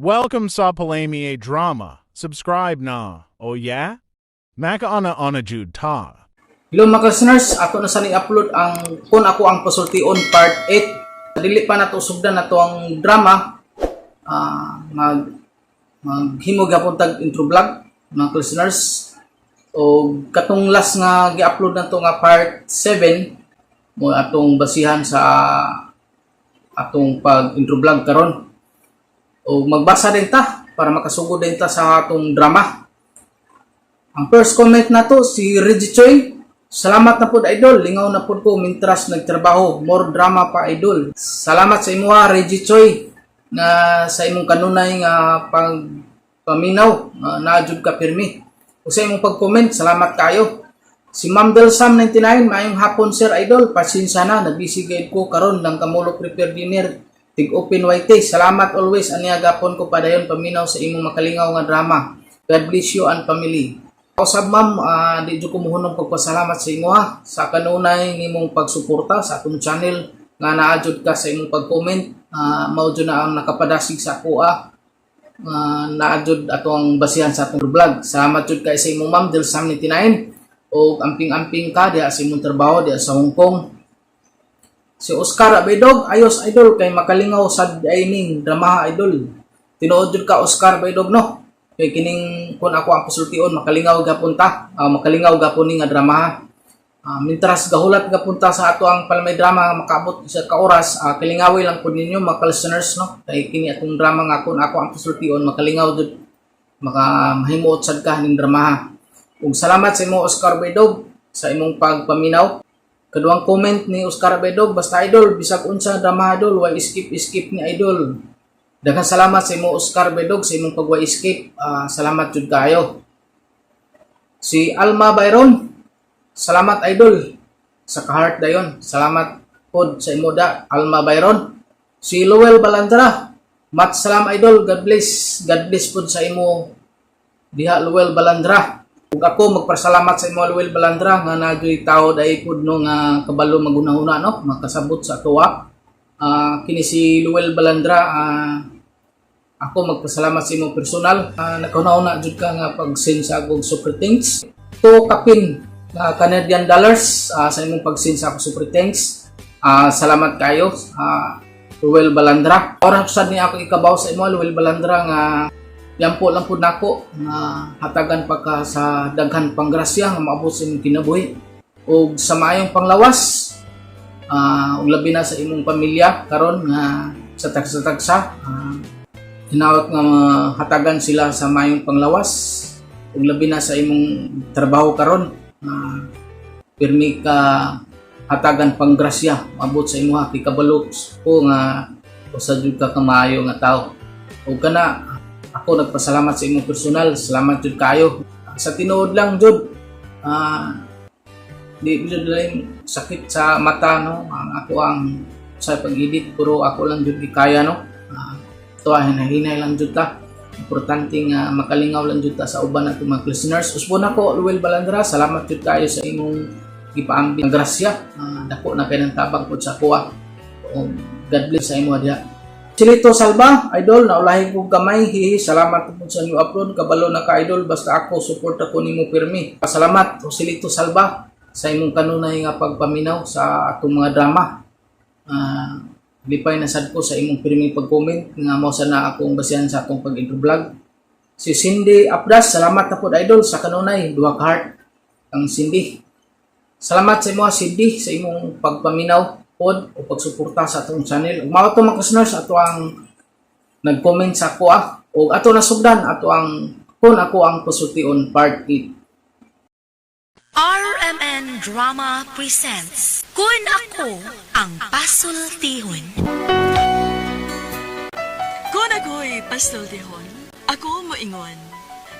Welcome sa Palami Drama. Subscribe na. Oh yeah? Maka ana jud ta. Hello mga listeners, ako na sa ni-upload ang Kung Ako Ang Pasultion Part 8. Dili pa na to sugdan na to ang drama. Maghimog yapon tag intro vlog mga listeners. O katong last nga gi-upload na to nga Part 7 mo atong basihan sa atong pag-intro vlog karon. O magbasa din ta para makasugod din ta sa atong drama. Ang first comment na to si Reggie Choi. Salamat na po idol, lingaw na po ko mintras nagtrabaho, more drama pa idol. Salamat sa imo ha Reggie Choi na sa imong kanunay nga paminaw na jud ka pirmi. O sa imong pag-comment, salamat kayo. Si Ma'am Del Sam 99, maayong hapon sir idol, pasensya na nabisi gayud ko karon lang kamulo prepare dinner. Tig open white. Salamat always aniya gapon ko padayon paminaw sa imong makalingaw nga drama. God bless you and family. Usab ma'am, di jud ko mohunong pagpasalamat sa imo ha sa kanunay nimong pagsuporta sa atong channel nga naadjud ka sa imong pag-comment. Mao jud na ang nakapadasig sa ako naadjud atong basihan sa atong vlog. Salamat jud kay sa imong Ma'am Del Sam 99 o amping-amping ka diha sa imong trabaho diha sa Hong Kong. Si Oscar Baydog, ayos idol kay makalingaw sa dining drama idol. Tinuod jud ka Oscar Baydog no. Kay kining Kung Ako Ang Pasultion makalingaw gapon ta, makalingaw gapon ni nga drama. Mintras gahulat gapon ta sa ato ang palmay drama makaabot sa ka oras, kalingawi lang pud ninyo mga listeners no. Kay kini atong drama nga Kung Ako Ang Pasultion makalingaw jud mahimuot sad ka ning drama. Ug salamat sa imo Oscar Baydog sa imong pagpaminaw. Kaduang comment ni Oscar Bedog, basta idol, bisag unsa drama idol, why skip ni idol. Daghang salamat sa imo Oscar Bedog sa imong pag-why skip. Salamat jud kayo. Si Alma Byron, salamat idol sa ka-heart dayon. Salamat pod sa imo da Alma Byron. Si Lowell Balandra, mat salam idol, God bless pod sa imo diha Lowell Balandra. Ug ako magpasalamat sa imo Lowell Balandra nga nagoy tawo dai pud no nga kabalo magunahuna no makasabot sa tuwa. Kini si Lowell Balandra, ako magpasalamat sa imo personal. Nagkauna jud ka nga pag-send sa akong super thanks. To kapin Canadian dollars sa imong pag-send sa akong super thanks. Salamat kayo Lowell Balandra. Ora sad ni ako ikabaw sa imo Lowell Balandra nga yampo lang po nako na hatagan pa ka sa daghan panggrasya nga maabot sa imong kinabuhi ug sa maayong panglawas ug labi na sa imong pamilya karon nga sa tagsa hinawat nga hatagan sila sa maayong panglawas ug labi na sa imong trabaho karon pirmi ka hatagan panggrasya maabot sa imong kabalo ko nga usa jud ka maayo nga tawo ug kana ako nagpasalamat sa imong personal. Salamat jud kayo. Sa tinuod lang jud, di jud lang sakit sa mata no. Ako ang sa pag-edit pero ako lang jud ikaya no. Hinay lang jud ta. Importante nga makalingaw lang jud ta sa uban nato mga listeners. Usbon ako Lowell Balandra. Salamat jud kayo sa imong gipaambing grasya. Dako na kay nang tabang pud sa kuha. God bless sa imo diha. Silito Salba, idol, naulahin kong kamay. Salamat po sa new upload. Kabalo na ka, idol. Basta ako, support ako ni mo pirmi. Salamat, Silito Salba, sa imong kanunay nga pagpaminaw sa atong mga drama. Lipay na sad ko sa imong pirmi pag-comment. Nga mo sana akong basihan sa atong pag-intro vlog. Si Cindy Apdas, salamat na po, idol, sa kanunay. Duha ka heart ang Cindy. Salamat sa imo, Cindy, sa imong pagpaminaw o pagsuporta sa atong channel. Ug mao to mga listeners ato ang nag-comment sa ako o ato nasugdan ato ang Kung Ako Ang Pasultion Part 8. RMN Drama presents Kung Ako Ang Pasultihon. Kung ako'y pasultihon, ako moingon.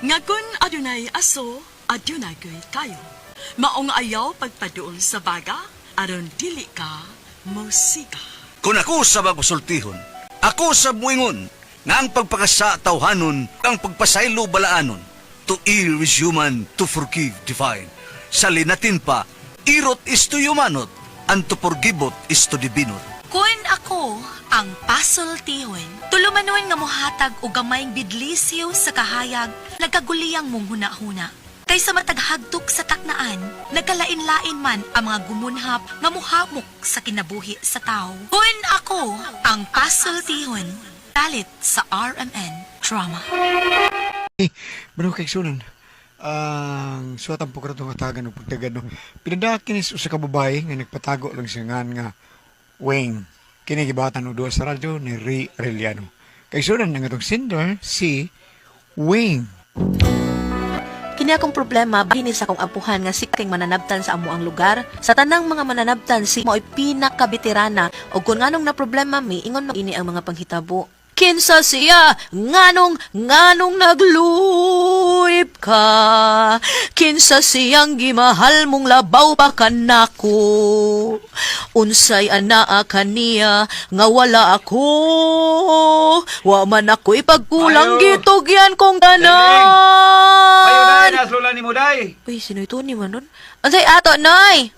Nga kung adunay aso, adunay kayo. Maong ayaw pagpaduol sa baga, aron dili ka musika. Kung ako sa magpasultihon, ako sa muingon, nga ang pagpakasa tawhanon, ang pagpasaylo balaanon. To err is human, to forgive divine. Sa linatin pa, irot is to humanot, and to forgivot is to divinot. Kung ako ako ang pasultihon. Tulumanon nga mohatag og gamayng bidlisyo sa kahayag, nagkaguliyang mong huna-huna. Kaysa mataghagtok sa taknaan, nagkalain-lain man ang mga gumunhap nga muhamok sa kinabuhi sa tao. Kun ako ang pasultihon, talit sa RMN Drama. Mano kay sunan. Ang suwatan po ka nga tagan o pagtagan no. Pinadakin is usa ka babae nga nagpatago lang siya nga Weng. Kini gibatan og duha sa radyo ni Ray Arellano. Kay sunan nga tong sender si Weng. Kini akong problema bahin sa akong apuhan nga siking mananabtan sa amo ang lugar. Sa tanang mga mananabtan si mo'y pinakabeterana o kung nganong na problema mi ingon ini ang mga panghitabo. Kinsa siya nganong nagluyip ka, kinsa siyang gimahal mong labaw pa kanako, unsay anaa kaniya nga wala ako, wa man ako ipagkulang Ayo. gitugyan kong tanan. Ayo day, naslula ni mo day. Uy, sino ito ni Manon? Ansay ato, Noy?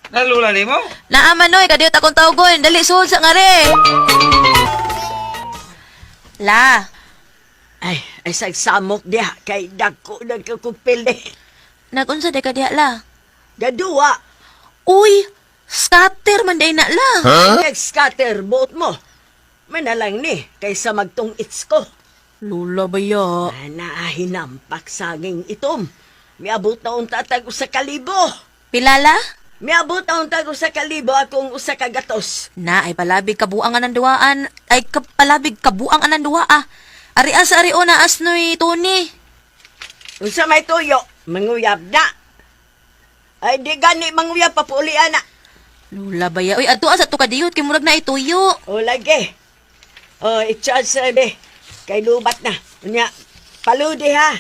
Naslula ni mo? Naaman, Noy, kadiyot akong tawgon. Dali, suhod sa ngare. La. Ay sagsamok diha kay dako nagkakupili. Nagunsa de kadiya, la? Gadua, Uy, scatter man day na, la. nag-scatter boat mo. Manalang ni, kaysa magtong-its ko. Lula ba ya? Naahinampak saging itom. Miabot na unta tag usa ka libo. Pilala? Miabot na unta usa ka libo akong usa ka gatos. Na, ay palabig kabuangan ng duwaan. Ay, palabig kabuangan ng duwa, ah. Ari sa ari o na asnoy, Tony. Unsa may tuyo, manguyab na. Ay di gani manguyab papulian na. Lula ba ya? Uy, ato asa to kadiyot, kay murag na ituyo. O lagi. O i-charge be. Kay lubat na. Unya, paludi ha.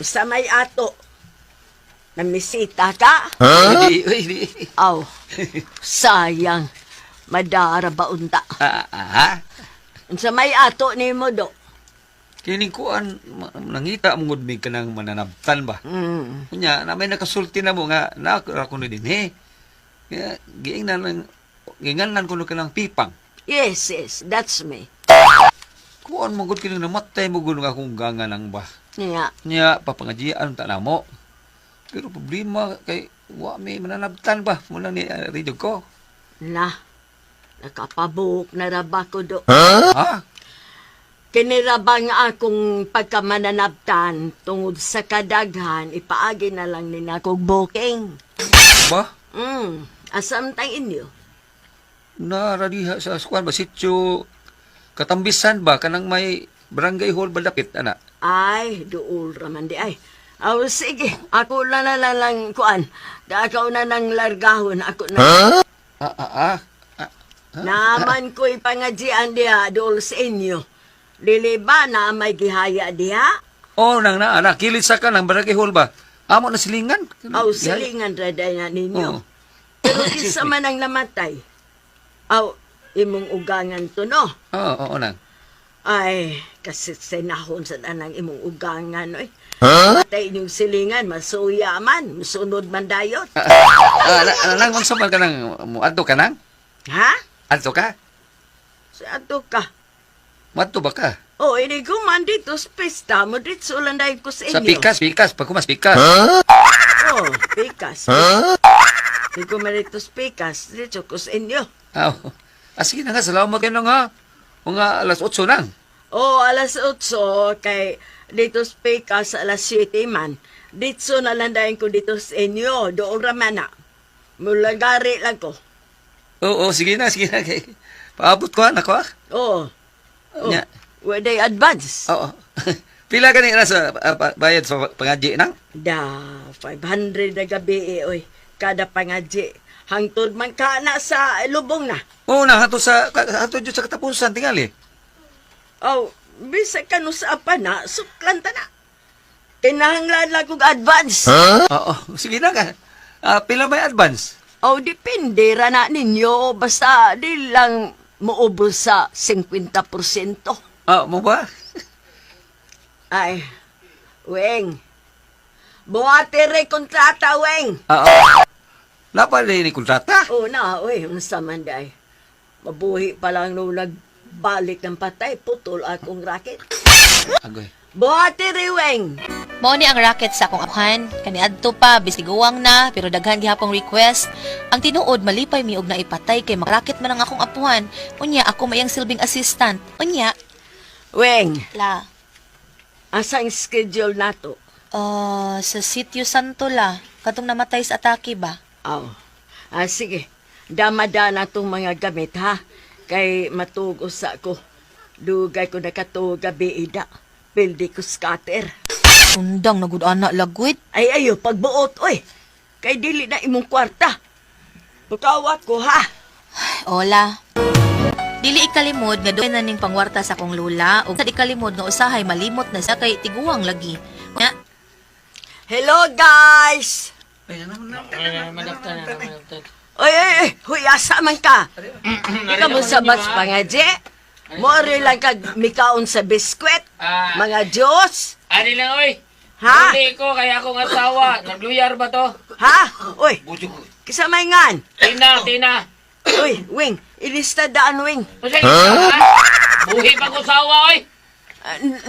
Usa may ato. Namisita ka? Di. Aw, sayang. Madara ba unta? Unsa may ato ni mo do? Kini kuan nangita mo gud mi kanang mananabtan ba. Kunya na may nakasulti na mo nga na ako ni dinhi. Kaya ginganan ko kanang pipang. Yes, that's me. Kuan mo gud kini namatay mo gud nga akong gangan ang ba. Niya, Nya papangajian ta namo. Pero problema kay wa may mananabtan ba mula ni radio ko. na, nakapabuk na raba ko do. Ha? Kiniraba nga akong pagkamananabtan tungod sa kadaghan, ipaagi na lang ni nakog booking. Ba? Asam tang inyo? Naradiha sa skuan ba sityo Katambisan ba kanang may barangay hall balapit ana? Ay, duol raman di ay. Aw, sige, ako na lang kuan. Dakaw na nang largahon, ako na. Naman ko'y pangadjian diha, duol sa inyo. Dili ba na may gihaya diha? Oh, nang kilit sa ka ng barangay hall ba? Amo na silingan? Aw, silingan raday na ninyo. Oo. Pero isa man ang namatay. Aw, imong ugangan to, no? Oo, nang. Ay, kasi sinahon sa anang imong ugangan, oy. Patay inyong silingan, masuya man, musunod man dayot. Nang magsaman ka nang muadto ka nang? Ha? Adto ka? Sa ato ka. Muadto ba ka? Oh, ini ko man dito sa pista, mo dito ulan dahil ko sa Sa inyo. pikas, pag kumas pikas. Oh, pikas. Hindi ko man dito sa pikas, dito ko sa inyo. Sige na nga, salamat kayo nang ha. Mga alas 8 nang. Oh, alas 8, kay dito sa pikas, alas 7 man. Dito na lang dahil ko dito sa inyo, doon raman na. Mulagari lang ko. Oo, sige na. Paabot ko anak ko ha. Oh, Nya. wala advance. Oo. Pila ka na sa bayad sa pangadji nang? Da, 500 na gabi oy. Kada pangadji. Hangtod man ka na sa lubong na. Oo na, hato sa katapusan tingali. Oh, bisag ka no sa apa na, suklan ta na. Kinahanglan lang kong advance. Oo, sige na ka. Pila may advance? Oh, depende ra na ninyo. Basta di lang maubos sa 50%. Mo ba? Ay, Weng. Buhati re kontrata, Weng. Oo. Lapa rin ni kontrata. Oo na, uy, unsa man day. Mabuhi pa lang nung nagbalik ng patay, putol akong racket. Agoy. Buhati riweng! Mao ni ang racket sa akong apuhan. Kaniadto pa, bisiguwang na, pero daghan gihapong request. Ang tinuod, malipay miog na ipatay kay makraket man ang akong apuhan. Unya, ako mayang silbing assistant. Unya, Weng, la, asa ang schedule nato? sa Sitio Santo la, katong namatay sa atake ba? Aw. Sige. Damada na tong mga gamit, ha? Kay matugos sa ko. Dugay ko nakatuog gabi ida. Pildi ko scatter. Undang na gud anak lagwit. Ay, ayo, pagbuot, oy. Kay dili na imong kwarta. Pagkawat ko, ha? Ola. Dili ikalimod nga doon na ning pangwarta sa akong lula o sa ikalimod nga usahay malimot na sa kay tiguwang lagi. Nga, Hello, guys! Oy, huyasa man ka. Ikaw mo sa bats pa nga, Je. Mori lang kag mikaon sa biskwit. Mga Diyos. Ani lang, oy. Ha? Huli ko, kaya akong asawa. Nagluyar ba to? Ha? Uy, kisamay ngan. Tina. Uy, Wing, ilista daan, Wing. Kasi, ha? Buhi pa ko sawa, oy.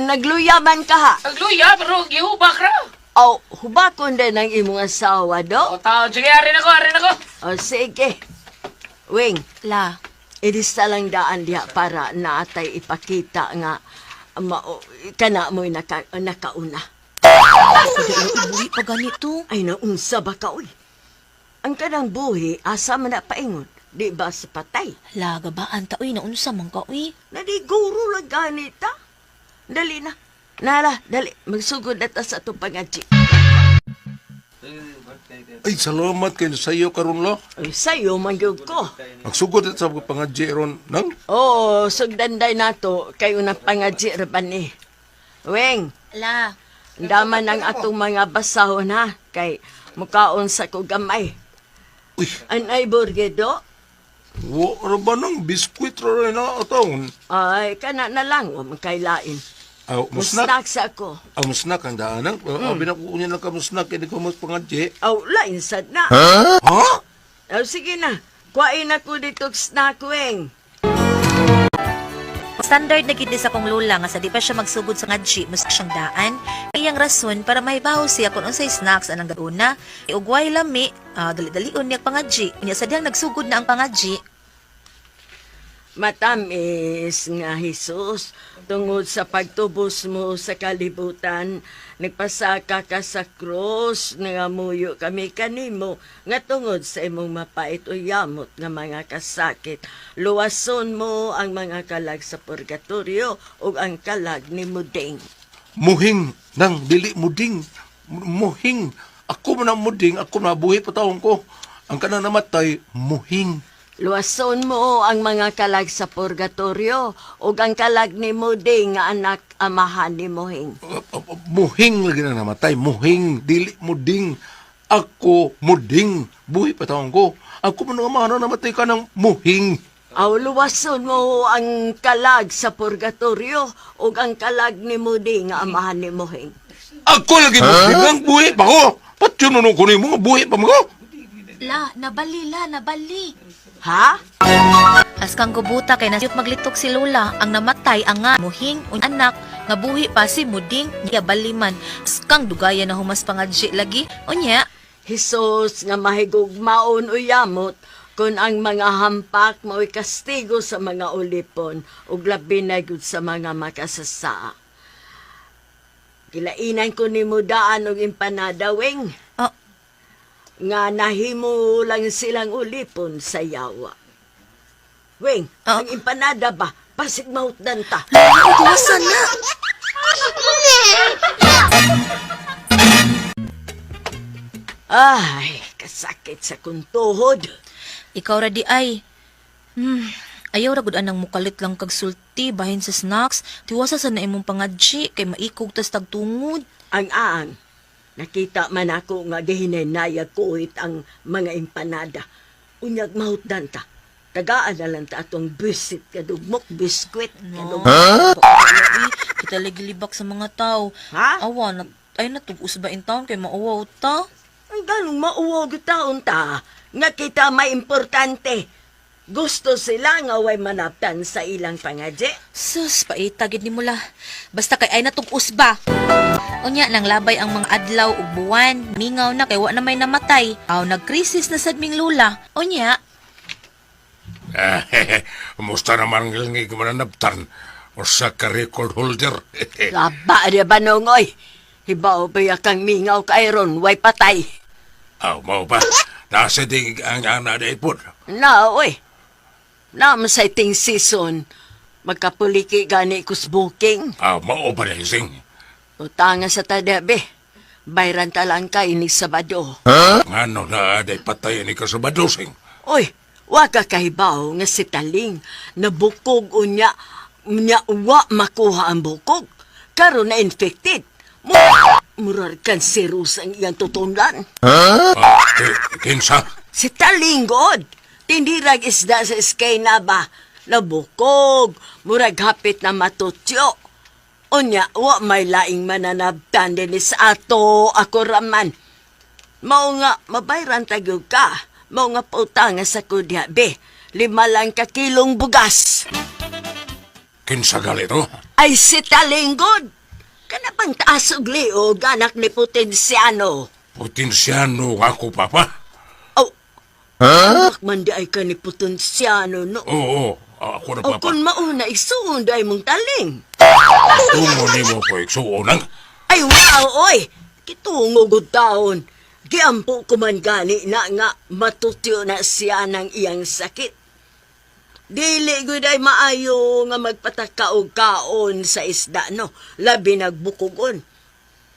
Nagluyaman ka, ha? Nagluya, pero gihubak ra. O, hubakon din ang imong asawa, do? O, taon. Sige, arin ako. O, sige. Wing, la. ilista lang daan diha para naatay ipakita nga kana mo'y nakauna. Ibuhi pa ganito. Ay, naunsa ba ka, uy? Ang kanang buhi, asa man na paingon, di ba sa patay? La, gabaan ta, uy, naunsa man ka, uy. Nadiguro lang ganita. Dali na. Nala, dali. Magsugod na ta sa itong pangadji. Ay, salamat kayo sa iyo karon lo. Ay, sa'yo, mangyog ko. Magsugod at sa pangadji ron nang. Oo, sugdanday na to, kayo na pangadji raban eh. Weng, La. daman ang atong mga basahon ha, kay mukaon sa kugamay. Uy, Anay burgedo? wa ba nang biskwit ro na atong. Ay, kana na lang, o magkailain. Aw, musnak. Musnak sa ako. Aw, musnak ang daanang. Abi na ko unya lang ka musnak kay di ko mas pangadji. Aw, lain sad na. Ha? Aw, sige na. Kuhain ako dito snack, Weng. Standard na gid sa kong lula nga sa di pa siya magsugod sa ngadji mas siyang daan. Iyang rason para mahibaw siya kung unsay snacks anang gaduna. Iugway lami, dali-dalion niya pangadji. Unya sa diyang nagsugod na ang pangadji. Matamis nga Jesus, tungod sa pagtubos mo sa kalibutan, nagpasaka ka sa krus, nangamuyo kami kanimo, nga tungod sa imong mapait o yamot nga mga kasakit. Luwason mo ang mga kalag sa purgatorio o ang kalag ni Muding. Muhing nang dili muding. Muhing. Ako man ang muding, ako na buhi pa taong ko. Ang kanang namatay, muhing. Luwason mo ang mga kalag sa purgatorio o ang kalag ni Muding nga anak amahan ni Mohing. Muhing lagi na namatay. Muhing. Dili muding. Ako muding. Buhi pa taong ko. Ako man ang amahan na namatay ka ng muhing. Aw, luwason mo ang kalag sa purgatorio o ang kalag ni Muding nga amahan ni Mohing. Ako lagi muding. Ang buhi pa ko. Patyo nunong ko ni mo. Buhi pa mo ko. La, nabali. Ha? As kang gubuta kay nasiyot maglitok si Lola, ang namatay ang nga muhing anak nga buhi pa si Muding niya baliman. As kang dugaya na humas pangadji lagi. Unya, Jesus nga mahigugmaon o yamot kung ang mga hampak mo'y kastigo sa mga ulipon ug labi na gyud sa mga makasasa. Kilainan ko ni mudaan og empanada, Weng. Oh. Nga nahimo lang silang ulipon sa yawa. Weng, Oh. ang empanada ba? Pasig mahutdan ta. tuwasan na. Ay, kasakit sa kuntuhod. Ikaw ra di ay. Ayaw ra gud anang mukalit lang kag sulti bahin sa snacks. Tiwasa sa na imong pangadji kay maikog tas tagtungod. Ang nakita man ako nga gihinayag ko ang mga empanada. Unyag mahutdan ta. Tagaan na lang ta atong bisit kadugmok biskwit. No. Kadugmok. Kita ligilibak sa mga tao. Ha? Awa na ay natugos ba in town kay mauwaw ta? Ang ganong mauwag taon ta, nga kita may importante. Gusto sila nga way manaptan sa ilang pangadje. Sus, paitagid ni mula. Basta kay ay natong usba. Unya, nang labay ang mga adlaw ug buwan. Mingaw na kay wa na may namatay. Aw, nagkrisis na sad ming lula. Unya, Musta naman ngilingig mananabtan o sa ka-record holder? Laba di ba nongoy? Hibaw ba kang mingaw kay ron, way patay. Mau ba? Nasa dig ang ana na ipod. Na, oy. Namasay ting season, magkapuliki gani kus booking. Mau ba na ising? Utanga sa tadabi. Bayran talang ka ini Sabado. Ngano na aday patay ni ka sa badusing? Oy, waka kahibaw nga si Taling. Nabukog unya wa makuha ang bukog. Karon na infected. Murar kan serus ang iyang tutunlan. Kinsa? Si Taling god. Tindirag isda sa iskay na ba? Nabukog. Murag hapit na matutyo. Unya, wa may laing mananabtan din sa ato ako raman. Mao nga, mabayran tagyog ka. Mao nga pautang sa kudya, be. 5 lang ka kilong bugas. Kinsa galito? Ay si Talinggod. Kana bang taas og liog, anak ni Potensiano. Potensyano ako, Papa? Anak man di ay ka ni Potensiano, no? Oo, ako na, O Papa. kung mauna, isuon di ay mong taling. Tungo ni mo ko iksuunang. Ay, wow, oy! Kitungugod taon. Giampo ko man gani na nga matutyo na siya ng iyang sakit. Dili gud ay maayo nga magpatakaog kaon sa isda, no? Labi nagbukugon.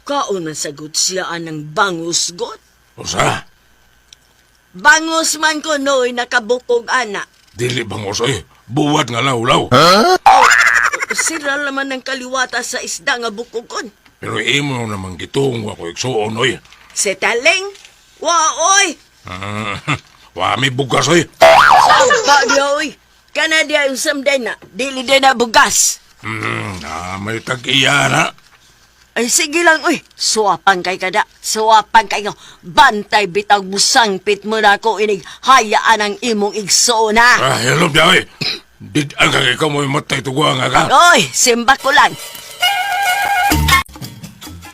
Kaon man sagod siya ng bangusgot. Usa? Bangus man ko noy nakabukog ana. Dili bang usoy? Buwad nga lawlaw. Sira naman ng kaliwata sa isda nga bukugon. Pero imo naman gitungo ako iksuon, oy. Si Taling? Oy! Wa may bugas, oy. Saba diya, oy! Kana diya usam din na. Dili din na bugas. May tag-iya na. Ay, sige lang, uy. Suwapan kay kada. Suwapan kay ko. Bantay bitag musangpit mo na ko inig hayaan ang imong igso na. Hello, biya, oy. Did ang ikaw mo matay tuwa nga ka? Oy, simba ko lang.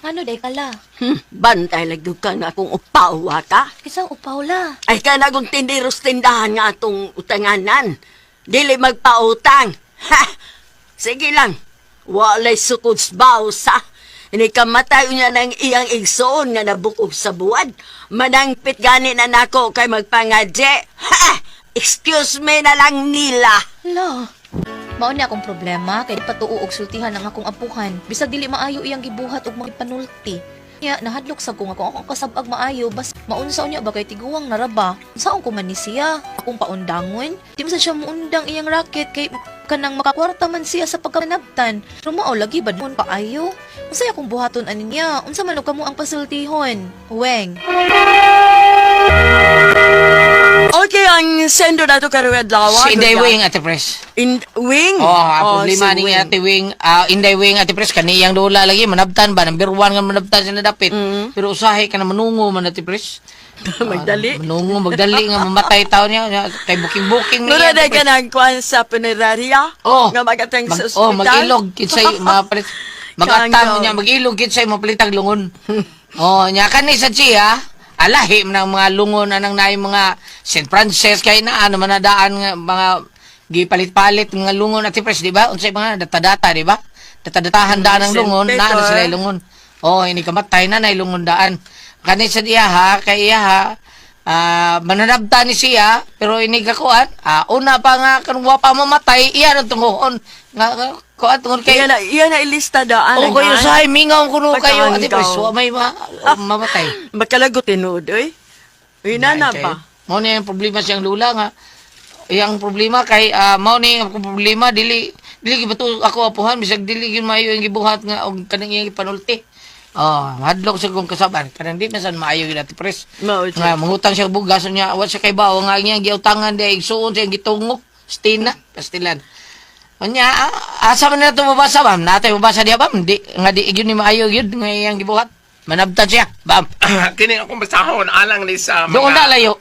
ano day kala? Bantay lagdug ka nga akong upawa ka. Isang upaw la. Ay, ka na kong tindiros tindahan nga atong utanganan. Dili magpautang. Ha! Sige lang. Walay sukods bawsa. Ini kamatay niya ng iyang igsoon nga nabukog sa buwad. Manangpit gani na nako kay magpangadje. Ha! Excuse me na lang nila. La, mao ni akong problema kay di patuo og sultihan ang akong apuhan. Bisag dili maayo iyang gibuhat og mga panulti. Ya, nahadlok sa kung akong kasabag maayo bas maunsa unya ba kay tiguwang naraba. Saon ko man ni siya? Akong paundangon. Di man sa siya muundang iyang racket kay kanang makakwarta man siya sa pagkanabtan. Pero mao lagi ba doon paayo? Unsay akong buhaton ani niya? Unsa man og kamo ang pasultihon? Weng. Okay, ang sendo na to karuwad lawa. Si Inday Wing, Ate Pres. Wing? Problema si ni Wing. Ate Wing. Inday Wing, Ate Pres, kaniyang dola lagi, manabtan ba? Number 1 nga manabtan siya nadapit. Pero usahay ka na manungo man, Ate Pres. Magdali. Manungo, magdali nga mamatay tao niya. Kay booking Mura niya. na ka nagkuhan sa punerarya? Oh. Nga magatang sa ospital? mag-ilog. Kinsay, mapalit. Mag-atang niya, mag-ilog. Kinsay, mapalitag lungon. Nya kanay sa siya. Alahim ng mga lungon anang naay mga St. Francis kay na ano manadaan nga mga gipalit-palit nga lungon at Pres, di ba? Unsay mga data-data, di ba? Data-datahan daan ng lungon, na sila lungon. Ini kamatay na nay lungon daan. Kani sa diya ha, kay iya ha, mananabta ni siya, pero ini kakuan, una pa nga kanwa pa mamatay, iya nang tungoon. Nga kuan tungod kay Iyan na ilista daan. kayo sa mingaw kuno kayo Pagkaon ati ikaw. Pres, wa may mamatay. Magkalagot tinuod, oy. Ina na pa. Mao ni ang problema siyang lula nga. Iyang problema kay mao ni ang problema dili gibato ako apuhan bisag dili gyud maayo ang gibuhat nga og kanang iyang panulti. Hadlok sa kong kasaban kanang di masan maayo gyud ati Pres. Mao Nga mangutang siya og bugas niya wa siya kay bawo nga iyang giutangan di igsuon siya gitungo. Stina, pastilan. Anya asa man na ito mabasa ba? Natay mabasa diya ba? Di nga di gyud ni maayo gyud nga iyang gibuhat. manabtan siya. Bam. Kini akong basahon alang ni sa mga... Doon na layo.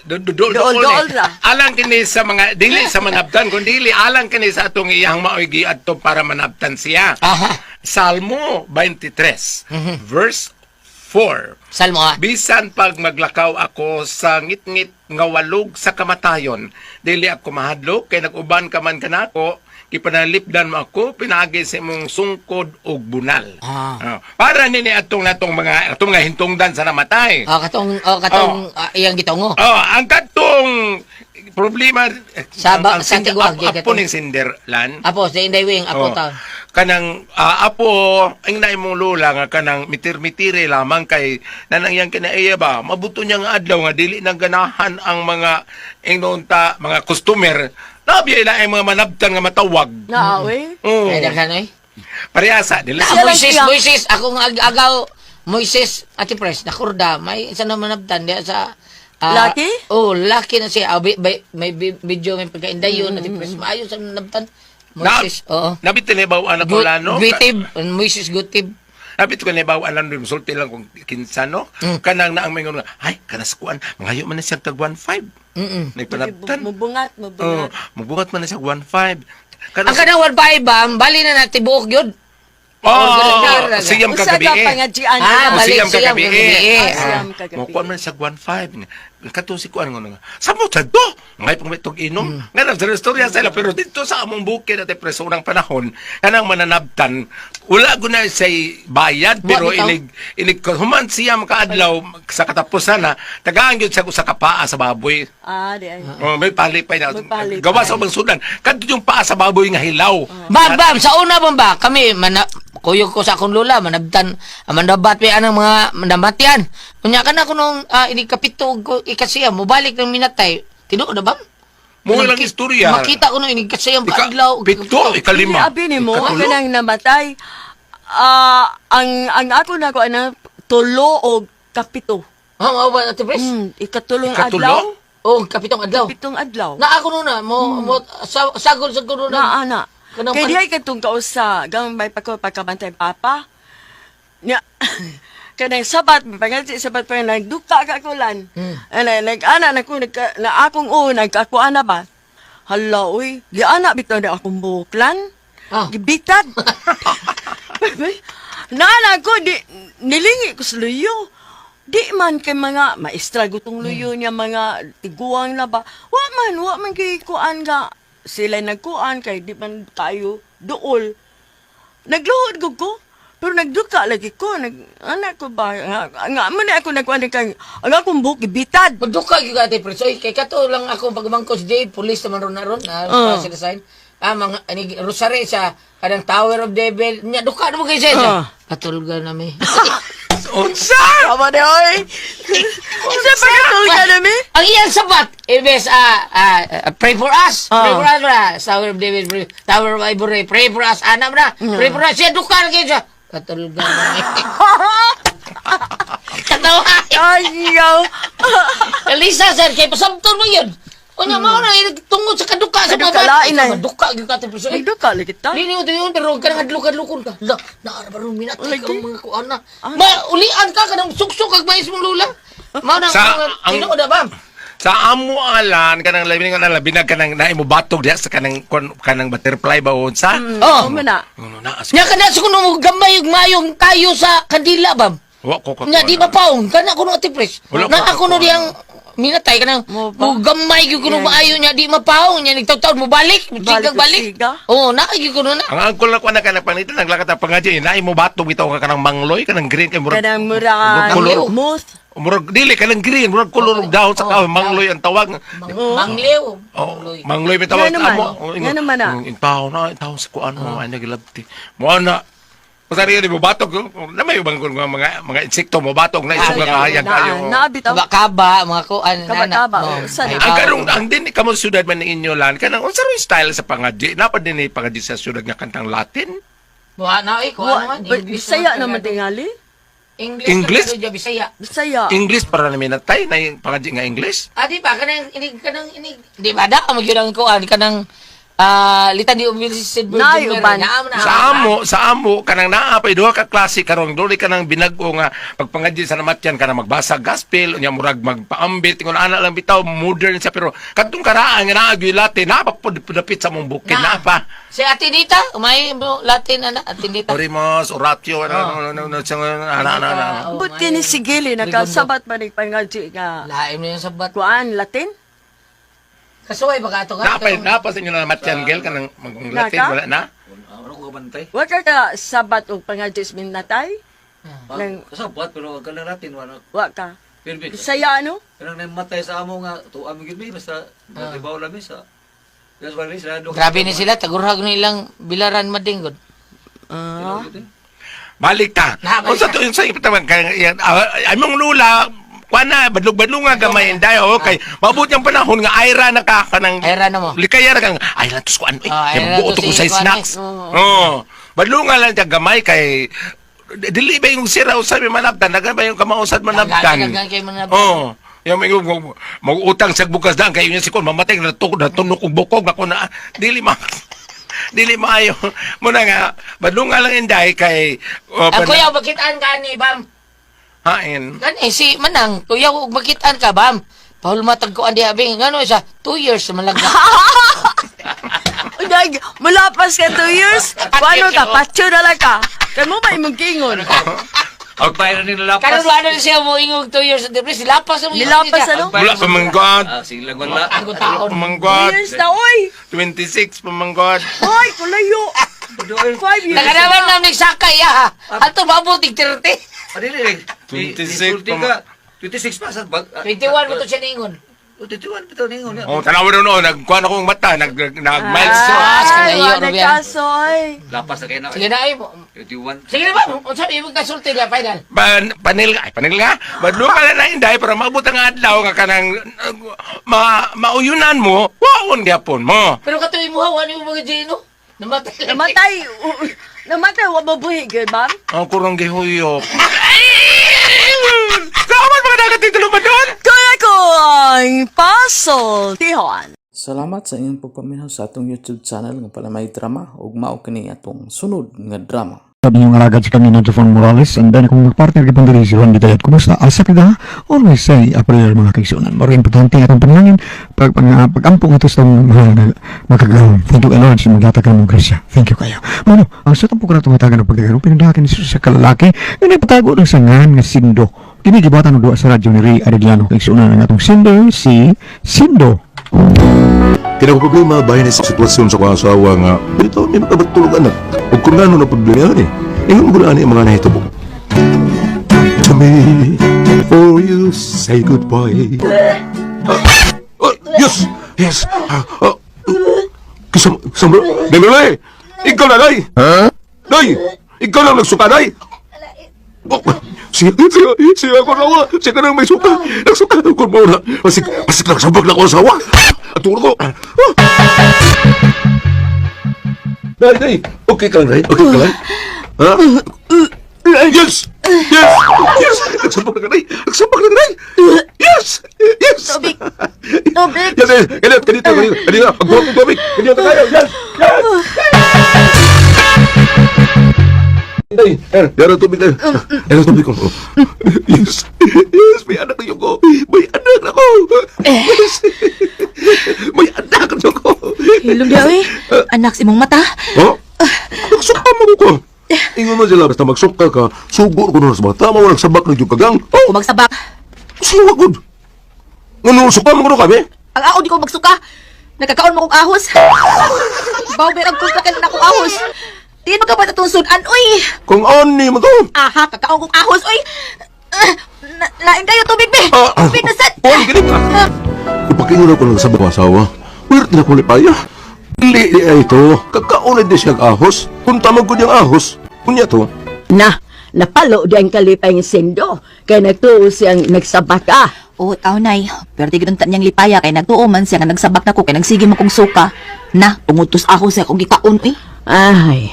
Dool ra. Alang kini sa mga dili sa manabtan kun dili alang kini sa atong iyang maoy adto para manabtan siya. Aha. Salmo 23 verse 4. Salmo ha. Bisan pag maglakaw ako sa ngit-ngit nga walog sa kamatayon, dili ako mahadlok kay nag-uban ka man kanako, ipanalipdan mo ako, pinagi sa imong sungkod og bunal. Para nini atong mga hintungdan sa namatay. Katong iyang gitongo. Ang katong problema Sa ang Tiguag, apo ning Sinderlan. Apo, sa Inday Wing, apo ta. Kanang apo ang naimong lula nga kanang mitir-mitire lamang kay nanangyang kinaiya ba mabuto niya nga adlaw nga dili nang ganahan ang mga inunta mga customer nabi ila ay mga manabtan nga matawag. Naawi? Oo. Ay, daghan oy. Parehasa dili. Moises, akong agaw, Moises, Ate Pres, nakurda, may isa na manabtan diya sa... Lucky? Lucky na siya. May video, may pagkainday yun, Ate Pres, maayos ang manabtan. Moises, oo. Nabit tinibaw anak ko lano. Gutib, Moises Gutib. Nabit ko tinibaw anak rin, sulti lang kung kinsa no. Kanang naang may nga, ay, kanaskuan, mangayo man na siya tag 1.5. Nagpanabtan. Mubungat. Mubungat man na siya 1.5. Ang kanang 1.5, bali na natin buok yun. Siyam kagabi Usa ka pangadjian. Siyam kagabi Siyam kagabi. Mukuan man sa 1.5. Kato si kuan nga nga. Sa mo sa do. Ngay pang itong inom. Nga na, sa restorya sila. Pero dito sa among bukid at preso ng panahon, kanang mananabtan, wala ko na say bayad, pero inig human siya makaadlaw sa katapusan na, tagaan yun sa kapaa sa baboy. Di ay. May palipay na. May palipay. Gawa sa ubang sudan. Kanto yung paa sa baboy nga hilaw. Bam, sa una ba? Kami, kuyo ko sa akong lula, manabtan, manabat may anang mga manamatian. Kunya ka na ko nung inikapito ko ikasiya, mubalik ng minatay. Tinuod na bang? Mga lang istorya. Makita ko nung inikasiyang paadlaw. Pito, ikalima. Abi ni mo, ka nang namatay. Ang ako na ko, tulo o kapito. Ba, Ate Pres? Ikatulong adlaw. Kapitong adlaw. Kapitong adlaw. Na ako nuna, sagol sa kuno na. Na. Kaya di ay katong kausa, gang may pagkabantay papa. Nya, kanang sabat, sabat pa nagduka ka kulan. Nag-ana na ko, na akong nagkakuan na ba? Hala, uy, di ana bitaw na akong buklan. Gibitad. Nana ko, nilingi ko sa luyo. Di man kay mga maestra gutong luyo niya, mga tiguang na ba. Wa man kay kuan nga. Sila nagkuan kay di man tayo dool. Nagluhod ko. Pero nagduka lagi ko. Anak ko ba? Nga mo na ako nagkuhan kay ang akong buhok gibitad. Magduka yung Ate Pres. Oy, kay kato lang ako pagmangkos di police naman ron na sila sign. Mga rosary sa kanang Tower of Devil. Nya duka mo kay siya. Katulga na mi. Unsa? Aba de oy. Unsa pa katulga na mi? Ang iyang sabat, ibes, pray for us. Pray for us, bra. Tower of David, Tower of Ivory, pray for us. Anam na, pray for us. Siya, dukar kayo siya. Katulga na. Katawa. Ay, yaw. Lisa, sir, kayo pasamton mo yun. Kunya mo na, tungod sa kaduka sa mga Kadukalain na. Kaduka, yung katipuso. Nagduka lagi ta. Lini mo ito yun, pero huwag ka nang adlukad-lukod ka. Naara ba rin minatay ka ng mga kuan na. Ulian ka ka ng suksok kag mais mong lula. Mao na, tinood na ba? Sa amo alan kanang labi nga labinag kanang naimo batog diha sa kanang butterfly ba unsa? Mana. Nya kana sa kuno gamay ug mayong kayo sa kandila ba? Wa ko. Nya di ba paong kana kuno Ate Pres. Na ako no diyang minatay kanang gamay gyud kuno maayo nya di mapaong nya nagtaw-taw mo balik, sigag balik. Na gyud kuno na. Ang angkol na ko na kanang panitan naglakat ang pangadya naimo batog bitaw ka kanang mangloy kanang green kay murag. Kanang murag moth. Murag dili kanang green murag kulor dahon sa kahoy mangloy ang tawag. Mangliw. Mangloy bitaw amo. Nga naman na. Intaw sa kuan mo ay nagilabti. Mo na Pasari ni mo batog na may ubang mga insekto mo batog na isong kahayag kayo. Nabitaw. Kaba mga kuan Kaba. Ang karong ang din kamo syudad man inyo lan kanang unsa ro style sa pangadji napad din ni pangadji sa syudad nga kantang Latin. Wa na kuan man Bisaya naman tingali. English? Bisaya. English para na minatay na pangadji nga English. Di ba kanang inig di ba da mo gyud ang kuan kanang litan di umilisid Nay, uban. Sa amo kanang naa pay duha ka klase karong dili kanang binag-o nga pagpangadyo sa namatyan kanang magbasa gospel unya murag magpaambit ingon ana lang bitaw modern siya pero kadtong karaan nga naa gyud Latin napapudapit sa mong bukid na pa. Si Atinita, umay mo Latin ana Atinita. Orimos, oratio, ana. But kini si Gili, nakasabat pa ni pangadyo nga. Laim na yung sabat. Kuan, Latin? Kasuway ba ka ito ka? Napa sa inyo na namatyan gel kanang Latin Naka? wala na. Ano ko bantay? Wa ka sabat o pangadyo sa minatay? Nang, Kasabat pero wag ka lang natin wala. wa ka. Pero Saya ano? kanang namatay sa amo nga tuwa mi gid basta natibaw lang sa. Yes, wala sila Grabe ni sila, tagurhag na ilang bilaran madinggod. Balik ta. Nabalik Unsa to yung sa ipatawag kay among lula kuana badlog-badlog nga gamay inday okay. Maabot yung panahon nga ayra na ka kanang Ayra na mo. likaya ra kang ayra tus kuan ayra buo to to si sa kuan, snacks. Oh. Badlungan lang ta gamay kay dili ba yung sira usay manabdan dagan ba yung kamausad manabdan. Dagan kay manabdan. Oh. Yung mag-utang sa bukas daan kayo niya si Kon mamatay na tunok og bukog ako na dili maayo mo na nga badlungan lang inday kay Ang kuya, bakitaan ka ni Bam. hain. Gani, si Manang, kuya, huwag bakitaan ka, Bam. Pahulmatag ko andi abing, gano'n siya, 2 years sa malaga. Udag, malapas ka 2 years? Paano ka? Patyo na lang ka. Kan mo ba imong kingon? Ang bayan ni lapas. Karon wala na siya mo ingog 2 years sa depress, silapas mo. Nilapas ano? Wala pa manggod. Sige lang wala. Ang taon. Pamanggod. 2 years na, oy! 26 pamanggod. Oy, kulayo! 5 years Nakaraman na nagsakay, ha? Ato mabuting 30. Ano rin? 26 ka. 26 pa sa bag. 21 mo to siya ningon. 21 pa to ningon. Oh, tanawa noon, nagkuhan akong mata, nag-milestone. Sige, Ay, Rubian. nagkasoy. Lapas na kayo na. Sige na, ay mo. 21. Sige na ba? Kung sabi mo kasulti na, final. Panil nga. Badlo ka na inday, para maabot ang adlaw nga kanang mauyunan mo, waon gyapon mo. Pero katuloy mo, hawan mo mga Gino. Namatay. Namatay, wa mabuhi, good, ma'am? Ang kurang gihuyop. Kaman mga dagat dito doon? Kaya ko ang Puzzle Tihon. Salamat sa inyong pagpaminaw sa atong YouTube channel nga pala may drama ug mao kini atong sunod nga drama. Sabi yung alagad sa kami na Jefon Morales and then kung mag-partner ka pang diri si Juan Ditayat, kumusta? Asa ka always say a prayer mga kaigsunan. Maro importante atong panalangin pag-ampong ito sa magkagawin. Thank you Lord sa maglatag ka mong grasya. Thank you kayo. Mano, ang sa tampo ko na tumatagan ng pagdagano, pinadakin ni Jesus sa kalalaki na nagpatago ng sangan nga Sindo. Kinigibatan ng duwa sa radyo ni Ray Arellano. Kaigsunan ng atong Sindo, si Sindo. Kaya ko problema bahin sa sitwasyon sa kong asawa nga dito hindi makabatulog anak o kung gano'n na problema yan ingon ko na ang mga nahitabo to me for you say goodbye yes kisam Demele ikaw na day ikaw na nagsuka day siya ako nawa siya ka nang may suka nagsuka kung mo na masik nagsabag na ko asawa at tulog ko Day, okay ka lang, Day? Okay ka lang? Ha? Yes! Nagsabak na ka, Day! Nagsabak na ka, Day! Yes! Tubig! Yes! Kanito! Pagbuhat ng tubig! Kanito tayo! Yes! Day, dara tubig tayo. Dara tubig ko. Yes! May anak na yung ko! May anak na ko! Yes! May anak na ko! Hilom daw eh. Anak sa imong mata. Oh? Nagsuka mo ko. Ingon mo sila, basta magsuka ka, sugo ko na sa mga tama, walang sabak na yung kagang. Oh, Kung magsabak. suwa good. Ngano, suka mo ko kami? Ang ako di ko magsuka. Nagkakaon mo kong ahos. Bawber ang kuntakan na akong ahos. Di mo ka ba natong sudan, uy. Kung ani mo to. Aha, kakaon kong ahos, uy. Lain kayo tubig, be. Tubig na sad. Oh, ganit ka. Ipakingon ako ng sabak ng asawa. Weird na ko lipaya. Dili ito. Kakaunad din siya ahos. Kung tamag ko niyang ahos, kunya to. Napalo di ang kalipay ng Sindo. Kaya nagtuo siyang nagsabaka. Oo, tao nay. Pero di ganun niyang lipaya kay nagtuo man siya nga nagsabak na ko kay nagsige mo kong suka. Na, pungutos ako siya kung gikaon, uy. Ay,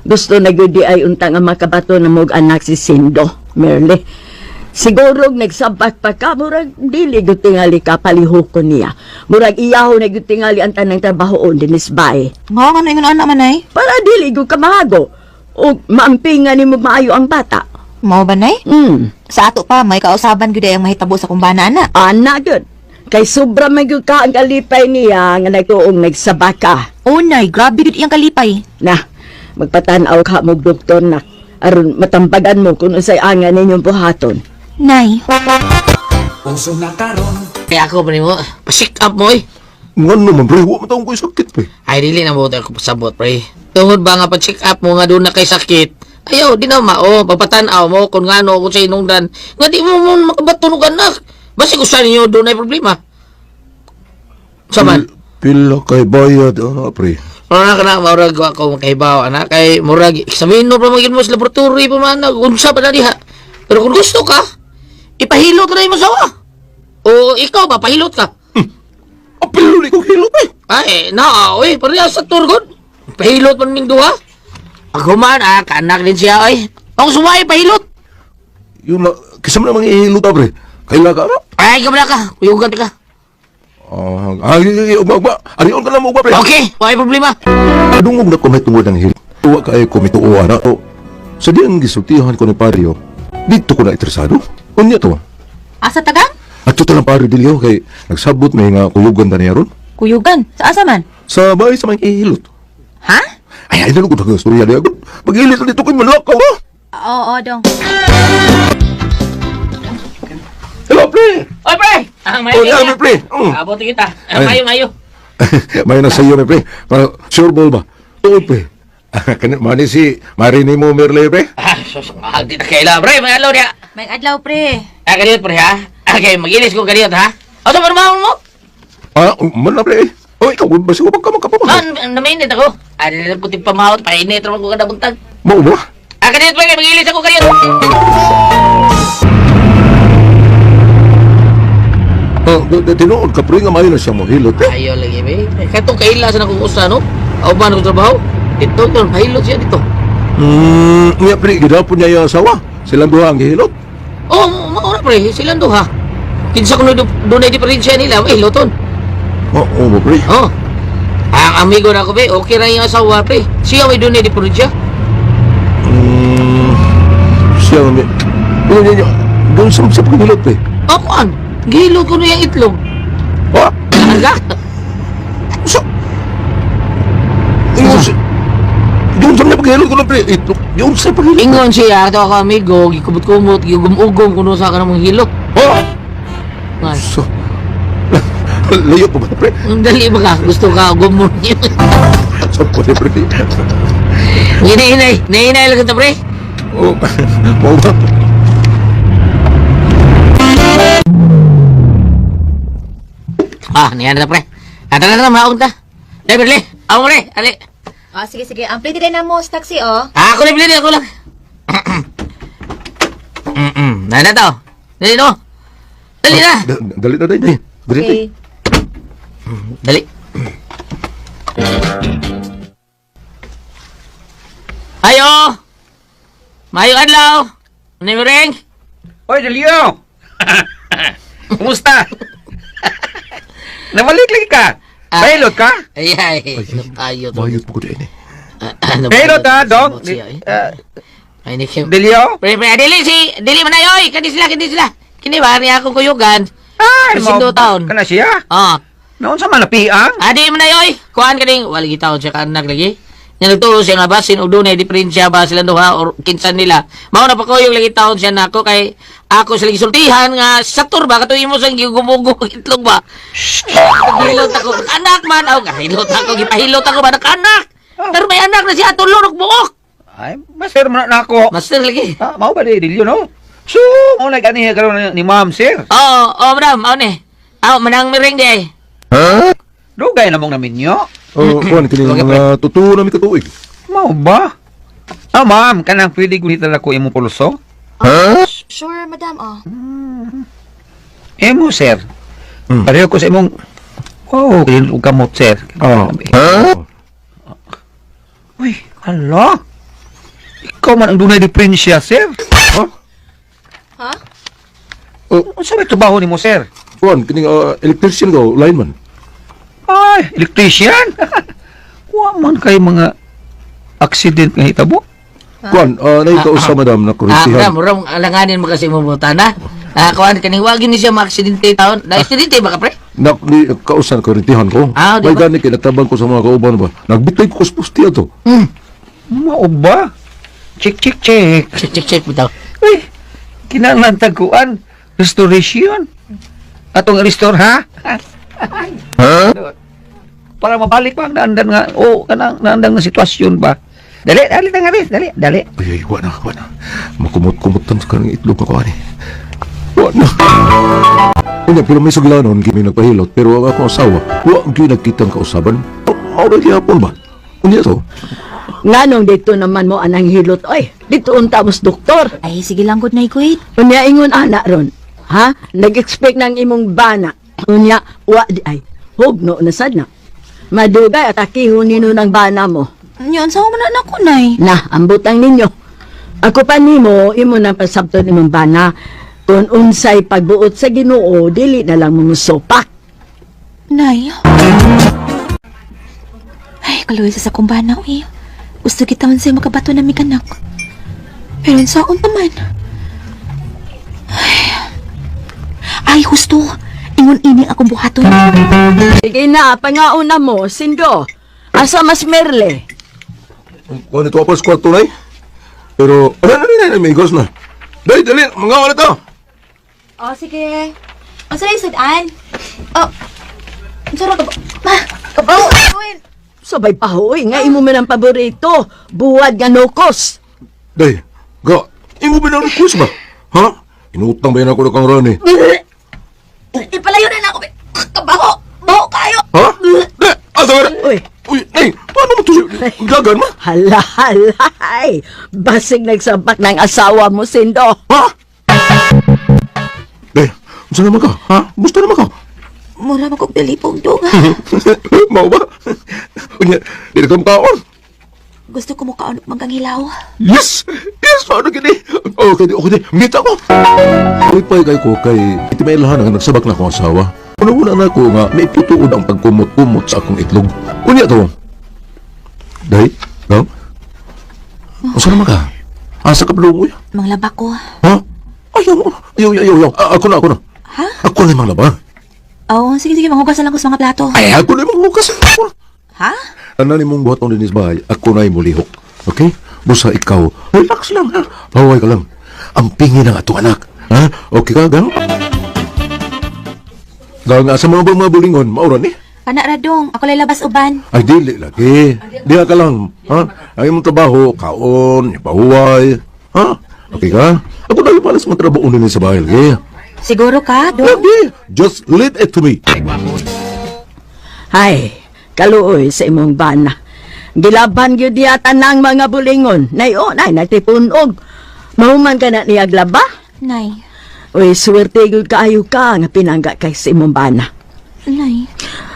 gusto na gudi ay untang ang makabato na mong anak si Sindo, Merle. Siguro nagsabat pa ka, murag dili gyud tingali ka palihukon niya. Murag iyaho na gyud tingali ang tanang trabahoon dinis bae. Nga nga na ingon anak man ay. Para dili gyud ka mahago. O maampingan nimo maayo ang bata. Mao ba nay? Sa ato pa may kausaban gyud ang mahitabo sa kumbana na. Ana gyud. Kay sobra may gyud ka ang kalipay niya nga nagtuong nagsabaka. Oh nay, grabe gyud iyang kalipay. Na, magpatanaw ka mo doktor na. Aron matambagan mo kung unsay angan ninyong buhaton. Nay. Kaya ako pa nimo, pa-sick up mo eh. Nga naman, pre. Huwag matawang ko'y sakit, pre. Ay, dili na mo ako pasabot, pre. Tungod ba nga pa-check up mo nga doon na kay sakit? Ayaw, di na mao. Papatanaw mo kung nga ano ako sa inungdan. Nga di mo makabatunugan na. Basta gusto ninyo doon ay problema. Saman? Pila kay bayad, pre. Wala ka na, maurag ako makahibaw, anak. Kay murag, sabihin mo pa magin mo sa laboratory pa man, unsa pa na diha. Pero kung gusto ka, ipahilot na yung masawa. O ikaw ba, pahilot ka? Apilo ni kong hilot, pre. Ay, oy, parehas sa turgon. Pahilot man ning duha. Ako man, kaanak din siya, oy. Ang sumay, pahilot. Yun na, kisam na mga ihilot, pre. Kaila ka, ano? Ay, kabala ka. Kuyugan ka. Ugba. Ariyon ka na mo, ugba, pre. Okay, may problema. Adungog na ko may tungod ng hilot. Tuwa ka ay kumituuan na, o. Sa di ang gisultihan ko ni Pario, dito ko na interesado. Unya to. Asa tagang? At ito talang Pario Dilio, kay nagsabot may nga kuyugan na niya ron. Kuyugan. Sa asa man? Sa bahay sa mga ihilot. Ha? Ay, nalugod ang storya niya. Pag-ilit na dito ko'y manakaw, ha? Oo, dong. Hello, pre! Oy, pre! Ang Oh, yeah, pre! Abuti kita. Ay. Mayo. May nasa iyo, pre. Sure ball ba? Oo, pre. Mani si Marini mo, Merle, pre? Sus, mahal din na kaila, pre. May alaw niya. May adlaw, pre. Kaniyot, pre, ha? Okay, mag-ilis ko kaniyot, ha? O, sa marumahon mo? Man na, pre. Oh, ikaw, basi ko ka magkapamahal. Namainit ako. Ano na puting pamahot, painit naman ko kada buntag. Mau ba? Kaniyot, pre, mag-ilis ako kaniyot. Tinuod ka, pre, nga mayo na siya mo hilot, eh. Ayaw lagi, be. Katong kaila sa nakong usa, no? Ako ba nakong trabaho? Dito, yun, mahilot siya dito. Nga, pre, gidapon niya yung asawa. Silang duha ang gihilot. Oh, mauna, pre. Silang duha. Kinsa ko doon ay diferensya nila, mahiloton. Oo ba, pre? Oh. Ang amigo na ako, be. Okay na yung asawa, pre. Siya may doon ay diferensya. Siya, may... Doon sa pagkihilot, pre. Ako, an? Gihilot ko na yung itlog. Ha? Talaga? So, yung sa mga paghilot ko lang, pre. Yung sa paghilot. Ingon siya, ito ako amigo, gikubot-kumot, gigum-ugom, kuno sa ka namang hilot. Oh! Nga. So, layo pa ba, pre? Dali ba ka? Gusto ka, ugom mo niyo. So, pwede, pre. Hinahinay lang ito, pre. Oh, mau ba? Niyan na, pre. Tara, maong ta. Dahil, Berli. Ako mo, pre. Ali. Sige. Ang plate din na mo sa taxi, oh. Ako lang, Berli. Ako lang. Nana to. Dali, no? Dali na. Dali na, dali. Okay. Dali. Ayo! Mayo adlaw! Ano yung ring? Oy, Delio! Kumusta? Namaliklik ka? Pilot ka? Ay. Ayot. Bayot mo ko din, eh. Pilot ka, Dog? Ay, ni Kim. Delio? Pre, dili man na yoy! Kani sila. Kini ba niya akong kuyugan? Ay, Presido taon. Kana siya? Noon sa malapiang? Di man na yoy! Kuhaan ka ding, waligi taon siya kaanak lagi. Nga nagturo siya nga ba, sinudo na diferensya ba sila duha o kinsan nila. Mao na pa ko yung lagi taon siya nako kay ako sila gisultihan nga satur ba katuloy mo sa gigumugog itlog ba. Gihilot ako anak man gihilot ako gipahilot ako ba anak. Pero may anak na siya tulog buok. Ay, master man na ako. Master lagi. Mao ba di Delio, no? So, mao na gani karon ni Ma'am Sir. Madam, mao ni. Manang miring di ay. Ha? Dugay na mong namin nyo. Kuhan, kini mga totoo namin katuig. Mao ba? Ma'am, kanang pwede gunitan ako imong pulso? Ha? Sure, madam, oh. Emo, sir. Pareho ko sa imong... Oh, kinulog kamot, sir. Ha? Uy, hala. Ikaw man ang dunay diferensya, sir. Ha? Unsa may trabaho nimo, sir? Kuan, kining electrician ko, lineman. Ay, electrician. Wa man kay mga accident nga hitabo. Kuan, naitaos sa madam na kurisihan. Murang alanganin mo kasi mumutana. Kuan kaning wagi ni siya maaksidente taon. Na-aksidente ba ka, pre? Di kausan kuritihan ko. Di May ba? gani kinatabang ko sa mga kauban ba. Nagbitay ko sa pustiya to. Mao ba? Check. Check bitaw. Uy, kinahanglan tagkuan. Restoration. Atong restore, ha? Ha? Para mabalik pa ang naandan nga. Kanang naandan nga sitwasyon ba? Dali na nga, Riz. Dali. Ay, wala. Makumot-kumutan sa kanang itlog na kuhan eh. Wala. Kanya, pero may suglanon, kami nagpahilot, pero ang akong asawa, wala ang kinagkitang kausaban. Maura gihapon ba? Unya to? Nganong dito naman mo anang hilot, oy. Dito unta mos doktor. Ay, sige lang good na ikuit. Unya ingon ana ron. Ha? Nag-expect ng imong bana. Unya, wa di ay. Hugno na sad na. Madugay at akihon nino ng bana mo. Yan, sa man na ko, Nay. Na, ambutang ninyo. Ako pa nimo, imo nang pasabto nimong bana. Kung unsay pagbuot sa Ginoo, dili na lang mong sopak. Nay. Ay, kaluwi sa kumbana, uy. Gusto kita man sa'yo makabato na mikanak. Pero saan naman? Ay, husto. Ingon ining akong buhaton. Sige na, pangauna mo, Sindo. Asa mas merle? Kuhan ito apos kwarto na eh. Pero, may igos na. Dali, mga wala to. Oh, sige. Ang sarang sudan. Oh, ang sarang kabaw. Sabay pa hoy, nga imo man ang paborito. Buwad nga nokos. Day, imo ba na request ba? Ha? Inutang ba yan ako na kang rani? Ipalayo na ako. Kabaho. Baho kayo. Ha? Day, asa ka na? Uy, Day, paano mo ito? Gagan mo? Halay. Basig nagsapak ng asawa mo, Sindo. Ha? Day, saan naman ka? Ha? Gusto naman ka? Mura mo kong pilipong dong. Mau ba? Unya, di na kaon. Gusto ko mo kaunok manggang hilaw. Yes! Paano gini? Okay, mita ko. Ulipay kay ko kay iti may lahan nga nagsabak na akong asawa. Una-una na ko nga may putuod ang pagkumot-kumot sa akong itlog. Unya to. Day, gaw? Saan naman ka? Asa ka blungoy? Manglaba ko. Ha? Ayaw. Ako na. Ha? Ako na yung manglaba. Oh, sige, manghugas na lang ko sa mga plato. Ay, ako na yung manghugas. Ha? Ano ni mong buhaton din sa bahay, ako na yung mulihok. Okay? Busa ikaw, relax lang ha. Haway ka lang. Ang pingin ng atong anak. Ha? Okay ka, gang? Dahil nga sa mga bulingon, mauran eh. Panak radong, ako lay labas uban. Ay, dili lagi. Diha ka lang. Ha? Ang imong trabaho, kaon, pahuway. Ha? Okay ka? Ako na yung palas mga trabaho din sa bahay lagi. Siguro ka, Dong? Lagi. Just leave it to me. Hay, kaluoy sa imong bana. Gilaban gyud yata ng mga bulingon. Nay, nagtipunog. Mahuman ka na niyag laba? Nay. Uy, swerte gyud kaayo ka nga pinangga kay sa imong bana. Nay.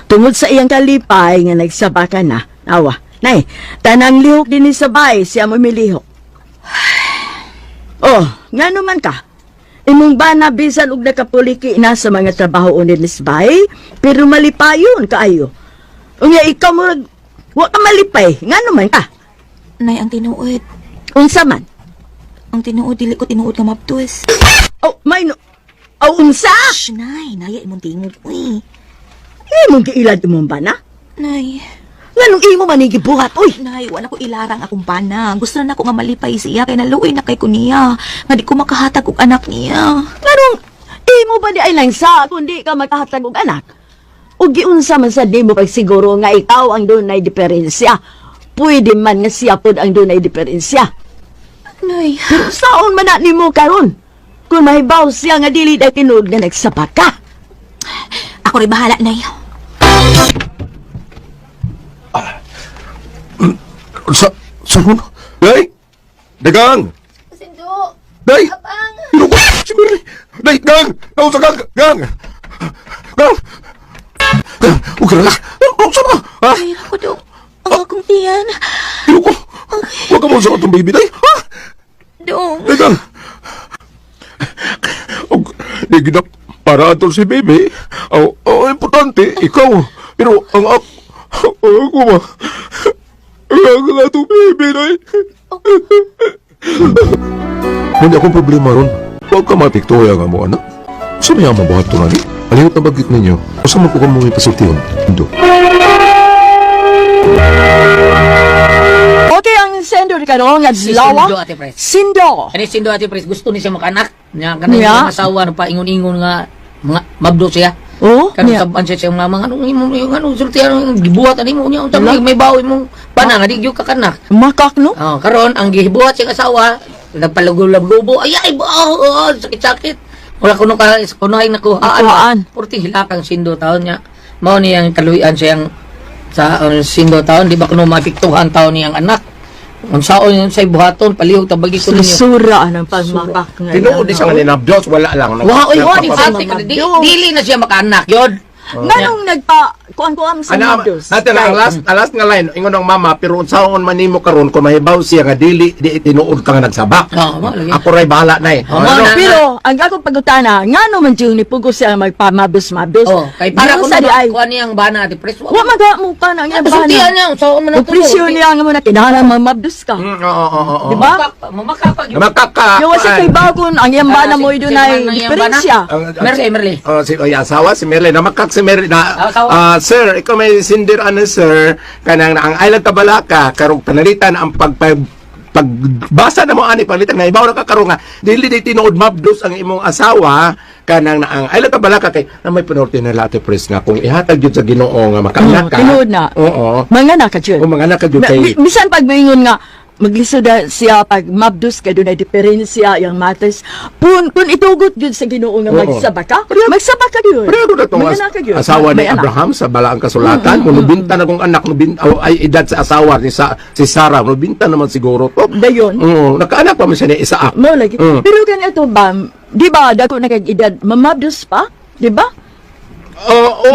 Tungod sa iyang kalipay nga nagsaba ka na. Awa, nay, tanang lihok din ni sabay siya mo milihok. Oh, nga naman ka. Imong bana bisan og nakapuliki na sa mga trabaho unin ni sabay, pero malipayon kaayo. Unya ikaw mo wa ka malipay, nga naman ka. Nay, ang tinuod. Unsa man? Ang tinuod, dili ko tinuod nga mabtus. Oh, may no. Oh, unsa? Shh, Nay, naya imong tingog, uy. Imong giilad imong bana? Nay. Nganong imo man gibuhat, uy? Nay, wala ko ilarang akong bana. Gusto na ako nga malipay siya, kay naluoy na kay ko niya. Nga di ko makahatag og anak niya. Nganong imo ba di ay lang sa kundi ka makahatag og anak? O giunsa man sa di mo pagsiguro nga ikaw ang dunay diferensya. Pwede man nga siya pod ang dunay diferensya. Nay. Pero saon man na nimo karon? Kung mahibaw siya nga dili day tinuod nga nagsapak ka. Ako rin bahala, Nay. Saan mo? Day! Dagang! Sindo! Day! Abang! Inuko! Si Mary! Day! Gang! Nausa gang! Gang! Gang! Huwag ka na! Nausa ka! Ha? Ay, ako daw. Ang akong tiyan. Inuko! Huwag ka mo sa itong baby, Day! Ha? Dong. Day, Gang! Di ginak para atol si baby. Importante, ikaw. Pero ang ako ba? Ang ato baby na Hindi akong problema ron. Huwag ka matiktoya nga mo, anak. Sa mayaman ba ito na ni? Alihot na bagit ninyo. Asa mo po ka mong ipasultiyon? Indo. Okay, ang sendo ka ron, nga lawa. Sindo, Ate Pres. Sindo. Kani sindo, Ate Pres. Gusto ni siya makanak. Kani Yeah. siya masawa na pa ingon-ingon nga mga mabdo siya. Oh, Kani niya. saban siya mga anong yung sultihan gibuhat ani mo niya unta may bawi mo bana nga di gyud ka kanak. Makak, no? Oh, karon ang gibuhat siyang asawa nagpalugulab-lubo ay sakit-sakit. Wala kuno ka kunoy nakuhaan. Purti hilakang sindo taon niya. Mao niyang kaluyan siyang sa sindo taon di ba kuno mapiktuhan taon niyang anak. Unsaon yun sa buhaton palihog tabagi ko ninyo. Susura ang pagmakak nga. Tinuod di siya nga ninabdos, wala lang. Wa oy wa di ate ka dili na siya makaanak yod. Nganong kuan sa Mabdos? Natin ang last nga line, ingon ng mama, pero unsaon man nimo karon kung mahibaw siya nga dili di tinuod ka nga nagsabak. Ako ray bahala na eh. Pero ang ako pagutana, ngano man jud ni pugos siya magpamabdos-mabdos. Oh, kay para ko kuan niyang bana ati pres. Wa maga mo pa na nga bana. Sultihan niya so man Ang presyo niya nga mo na kinahanglan mamabdos ka. Oo. Di ba? Mamakapag. Makaka. Yo sa kay bagon ang iyang bana mo dunay diferensya. Merly. Si asawa si Merle na makak si Merle na sir, ikaw may sindir ano sir kanang ang island Tabalaka karong panalitan ang pagbasa na mo ani palitan nga ibaw na ka karon nga dili di tinuod mabdos ang imong asawa kanang ang island Tabalaka kay na may penorte na Ate Pres nga kung ihatag jud sa Ginoo nga makaanak ka. Tinuod na. Oo. Manganak ka jud. Manganak ka jud kay Bisan pag moingon nga maglisod siya pag mabdos ka doon ay diferensya yung matters. Kung itugot yun sa Ginoo nga magsabak ka, magsabak ka yun. pero na itong asawa ni Abraham sa balaang kasulatan, nubinta na kong anak, ay edad sa asawa ni si Sarah, nubinta naman siguro to. Dayon. Nakaanak pa mo siya ni Isaac. Mo lagi. Pero ganito ba, di ba, dako na kag-edad, mamabdos pa? Di ba? Oo.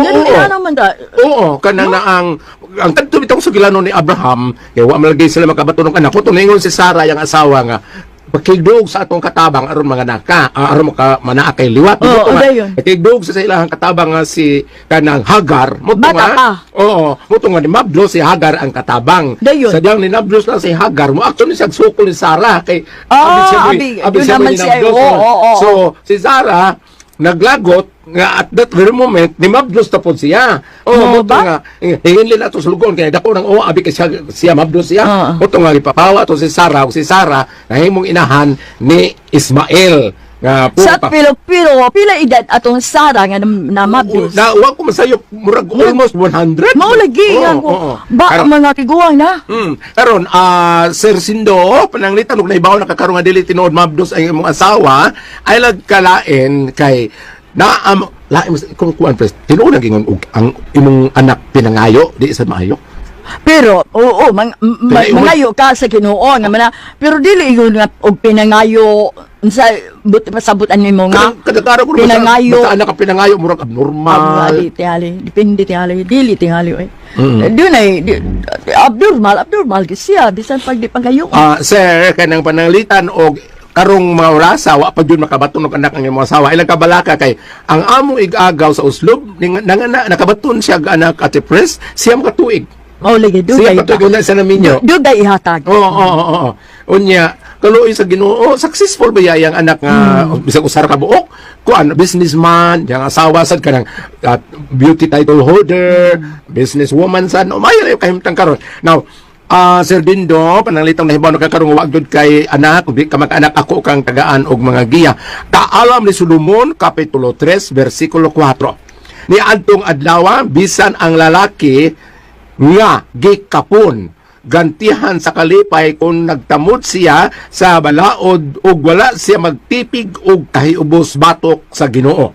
Oo, kanang na ang kadto bitong sugilano ni Abraham, kay wa malagay sila makabato ng anak. Kuto ningon si Sarah yang asawa nga pakigdog sa atong katabang aron mga naka aron maka manaa kay liwat. Pakigdog sa ilahang katabang nga si kanang Hagar. Oo, muto nga ni Mabdos si Hagar ang katabang. Sadyang ni Mabdos na si Hagar mo actually siya sukol ni Sarah kay abi siya ni Mabdos. So si Sarah naglagot nga at that very moment ni Mabdos tapod siya. Muto nga hingin nila to sulugon kay dako nang abi kay siya Mabdos siya. Muto nga ipapawa to si Sarah nahimong inahan ni Ismael nga sa pero pila edad atong Sarah nga na Mabdos. Na wa ko masayop murag almost 100. Mao lagi nga ko. Ba mga tiguang na. Karon Sir Sindo pananglitan og naibaw nakakarong nga dili tinuod Mabdos ang imong asawa ay lagkalain kay na kung kuan pres tinuod gingon ang imong anak pinangayo di sa maayo. Pero mangayo ka sa Ginoo nga mana pero dili yun nga og pinangayo sa pasabutan nimo nga pinangayo basta anak ka pinangayo murag abnormal. Depende dili tingali oy. Doon ay abnormal siya bisan pag di pangayo. Sir kanang pananglitan og karong mga orasa wa pa jud makabaton og anak ang imong asawa ilang kabalaka kay ang amo ig-agaw sa uslob nakabaton siya anak Ate Pres siyam ka tuig. Mao lagi dugay. Siya patugon na sa naminyo. Dugay ihatag. Oo. Unya kaluoy sa Ginoo successful ba yang anak nga bisag usar ka buok kuan businessman yang asawa sad kanang beauty title holder businesswoman sad mayo kay himtang karon. Now Sir Dindo, pananglitang nahibaw na kakarong wag jud kay anak, di ka mag-anak ako kang tagaan og mga giya. Kaalam ni Solomon, Kapitulo 3, versikulo 4. Ni adtong adlaw, bisan ang lalaki nga gikapon, gantihan sa kalipay kung nagtamod siya sa balaod ug wala siya magtipig og kahiubos batok sa Ginoo.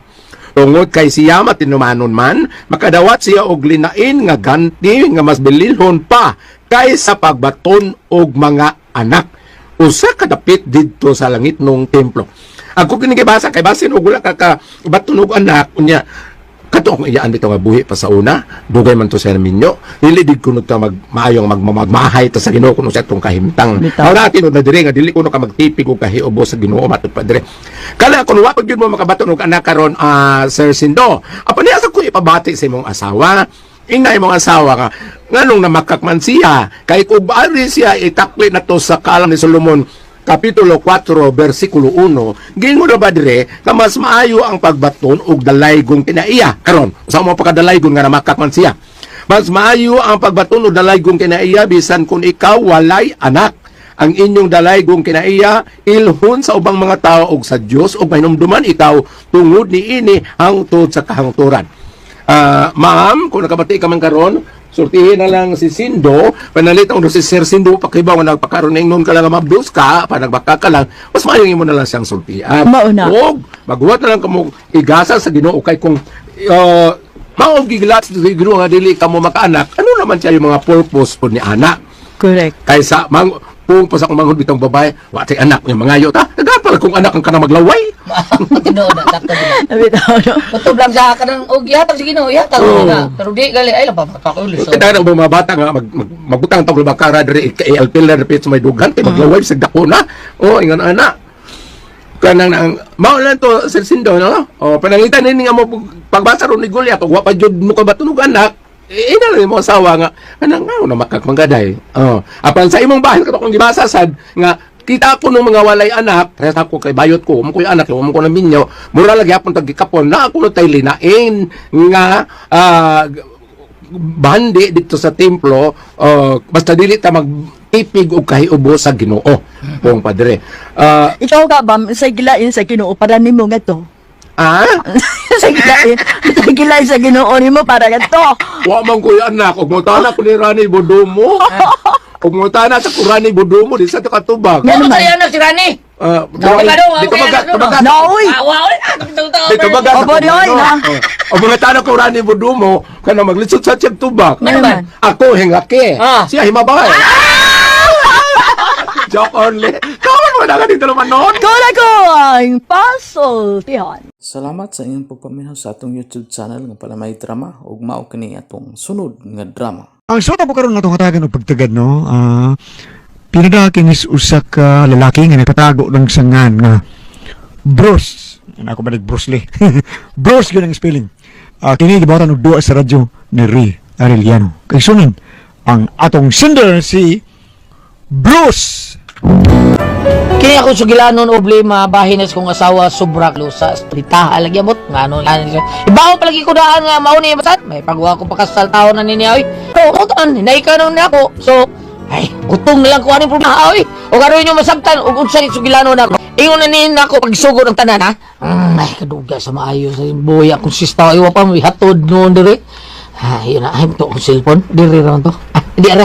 Tungod kay siya matinumanon man, makadawat siya og linain nga ganti nga mas bililhon pa kaysa pagbaton og mga anak. Usa ka dapit didto sa langit nung templo. Ako kini basa kay basin og wala ka baton og anak unya Kato akong iyaan dito nga buhi pa sa una, dugay man to sa minyo, nilidig ko ta maayong magmamahay ta sa Ginoo kuno sa atong kahimtang. Ora tinod na dire nga dili kuno ka magtipig og kahiubo sa Ginoo matod pa dire. Kala kuno wa pag yun mo makabaton og anak karon Sir Sindo. Apa niya sa ko ipabati sa imong asawa? Ingay mong asawa nga nganong namakakman siya kay kung baari siya itakli na to sa kalang ni Solomon Kapitulo 4, versikulo 1, gingo na ba dire, ka mas maayo ang pagbaton og dalaygon kinaiya. Karon, sa mo pagkadalaygon nga namakakman siya. Mas maayo ang pagbaton og dalaygon kinaiya bisan kung ikaw walay anak. Ang inyong dalaygon kinaiya ilhon sa ubang mga tao og sa Dios og mahinumduman ikaw tungod ni ini hangtod sa kahangturan. Ma'am, kung nakabati ka man karon, surtihin na lang si Sindo, panalitang si Sir Sindo, pakibaw na nagpakaroon na nun ka lang mabdos ka, panagbaka ka lang, mas mayong mo na lang siyang surtihan. Mauna. O, maghuwat na lang kamo igasa sa Ginoo kay kung maong giglat sa Ginoo nga dili ka mo makaanak, ano naman siya yung mga purpose po ni anak? Correct. Kaysa, kung pa sa kumanghod bitong babae, wati anak niya mga yot, ha? Nagapal kung anak ang kanang maglaway. Tinood na, sakto din. Matub lang sa kanang yatag sige no, yatag na. Pero di gali ay lang papakakulis. Kaya na mga bata nga magbutang tong bakara diri kay pillar pit sa may dugan kay maglaway sa dako na. O ingon ana. Kanang nang maulan to Sir Sindo no. O panangitan ni nga mo pagbasa ron ni Goliath ug wa pa jud mo ka batunog anak. Ina lang mo asawa nga kanang na makakmanggaday. Apan sa imong bahin kato kung gibasa sad nga kita ko ng mga walay anak, kaya ako kay bayot ko, mo ko yung anak, mo ko ng minyo, mura lagi hapon tagikapon, na ako na tayo linain nga bandi dito sa templo, basta dili ta magtipig o kahiubo sa Ginoo, pong padre. Ikaw ka ba, sa gilain sa Ginoo, para nimo nga to? sa gilain sa Ginoo nimo, para nga to? Wa man ko yung anak, og mo tanak ko ni Rani Bodomo. Kung mo tana sa Kurani Budumo di sa katubag. Ano sa na si Rani? Di ka baga. Naoy. Di ka baga. Opo di oy na. O mga tana ko Kurani Budumo kana maglisod sa tiyag tubag. Ako hingake. Siya himabay. Joke only. Kawan mo na dito naman noon. Kala ko ang pasultihan. Salamat sa inyong pagpaminaw sa atong YouTube channel nga pala may drama ug mao kini atong sunod nga drama. Ang suot po karon natong hatagan og pagtagad no. Pinadakin is usa ka lalaki nga nagpatago ng sangan nga Bruce. Ako ba Bruce Lee? Bruce gyud ang spelling. Kini gibawatan og duwa sa radyo ni Ray Arellano. Kay sunan ang atong sender si Bruce. Kini ako sugilanon problema bahin kong asawa sobra lusa sprita alagyamot ngano ibaw palagi ko daan nga mao ni masat may pagwa ko pakasal taon na niya oy to ton naikanon na ako so ay utong na lang ko aning problema oy o karon nyo masabtan ug unsa ni sugilanon ako ingon na ni nako pagsugod ang tanan ha ay kaduga sa maayo sa buhay akong sista ay wa pa mi hatod noon dire yun na ayun to ang cellphone dire ron to di ara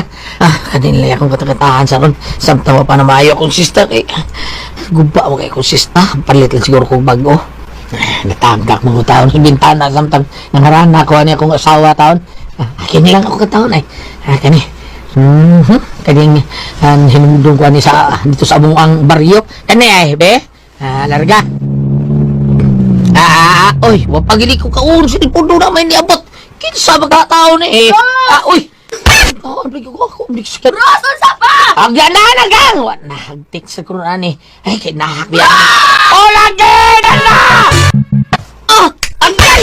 kanila akong katakatahan sa ron samtang pa na maayo akong sista kay gumpa mo kay akong sista palit lang siguro kong bago natagak mga taon sa bintana samtang nangarana ko ani akong asawa taon kini lang ako kataon ay kani kaning hinumdum ko ani sa dito sa among ang baryo kani ay be larga oy wa pagili ko kaun sa pundo na may niabot kinsa magkataon eh oy balik ako sikit. Rason sa pa! Ang gana na gang! Nahagtik sa kurunan eh. Ay, kinahak biya. Lagi! Dala! Agay!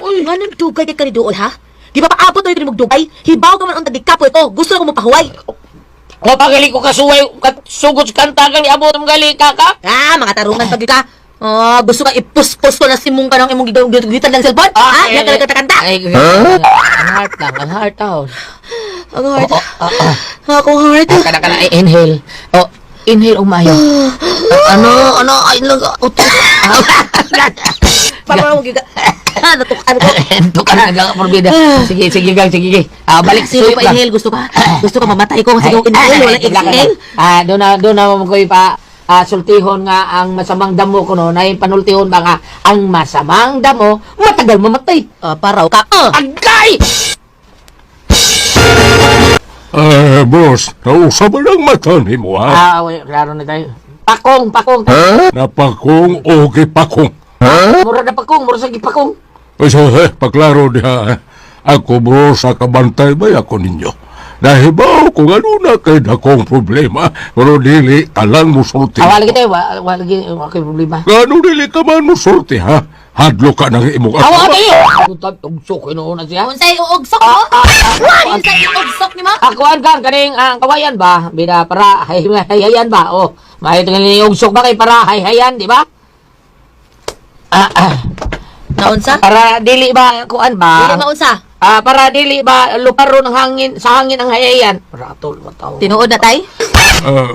Nga nang dugay ka ni doon, ha? Di ba paabot na yung magdugay? Hibaw ka man ang tagikapo ito. Gusto na ko mapahuway. O pagali ko kasuway, sugod sa kantagang iabot ang gali, kaka? Mga tarungan pag ka. Gusto ka ipuspos ko na simong ka ng imong gitan ng cellphone? Yan ka nagkanta-kanta? Ang heart lang, ang heart out. Ang heart? Akong heart? Kana, inhale. Inhale, umayo. Ay, lang, Parang mo giga. Ito ka na, porbida. Sige, gang. Balik Sino pa inhale? Gusto ka mamatay ko kasi kung inhale, walang exhale. Doon na mo ko pa sultihon nga ang masamang damo ko no, na yung panultihon ba nga ang masamang damo matagal mamatay. Paraw ka. Agay! Boss, nausa ba ng mata ni mo, ha? Klaro na tayo. Pakong. Napakong o pakong. Mura na pakong, mura sa gipakong. Paklaro diha, ako bro sa kabantay ba ako ninyo? Nahibaw kung ano na kay dakong problema, pero dili ka lang musulti. Wala kita, wala kay problema. Gano dili ka man musulti, ha? Hadlo ka ng imong Awa asawa. kayo! Tutag, tugsok, inuuna siya. Unsay uugsok mo? Unsay uugsok ni mo? Akuan kang kaning kawayan ba? Bida para hayhayan ba? O, mahit nga ugsok ba kay para hayhayan, di ba? Naunsa? Para dili ba, kuan ba? Dili maunsa? Para dili ba luparo ng hangin, sa hangin ang hayayan? Para atol, mataw. Tinuod na tay?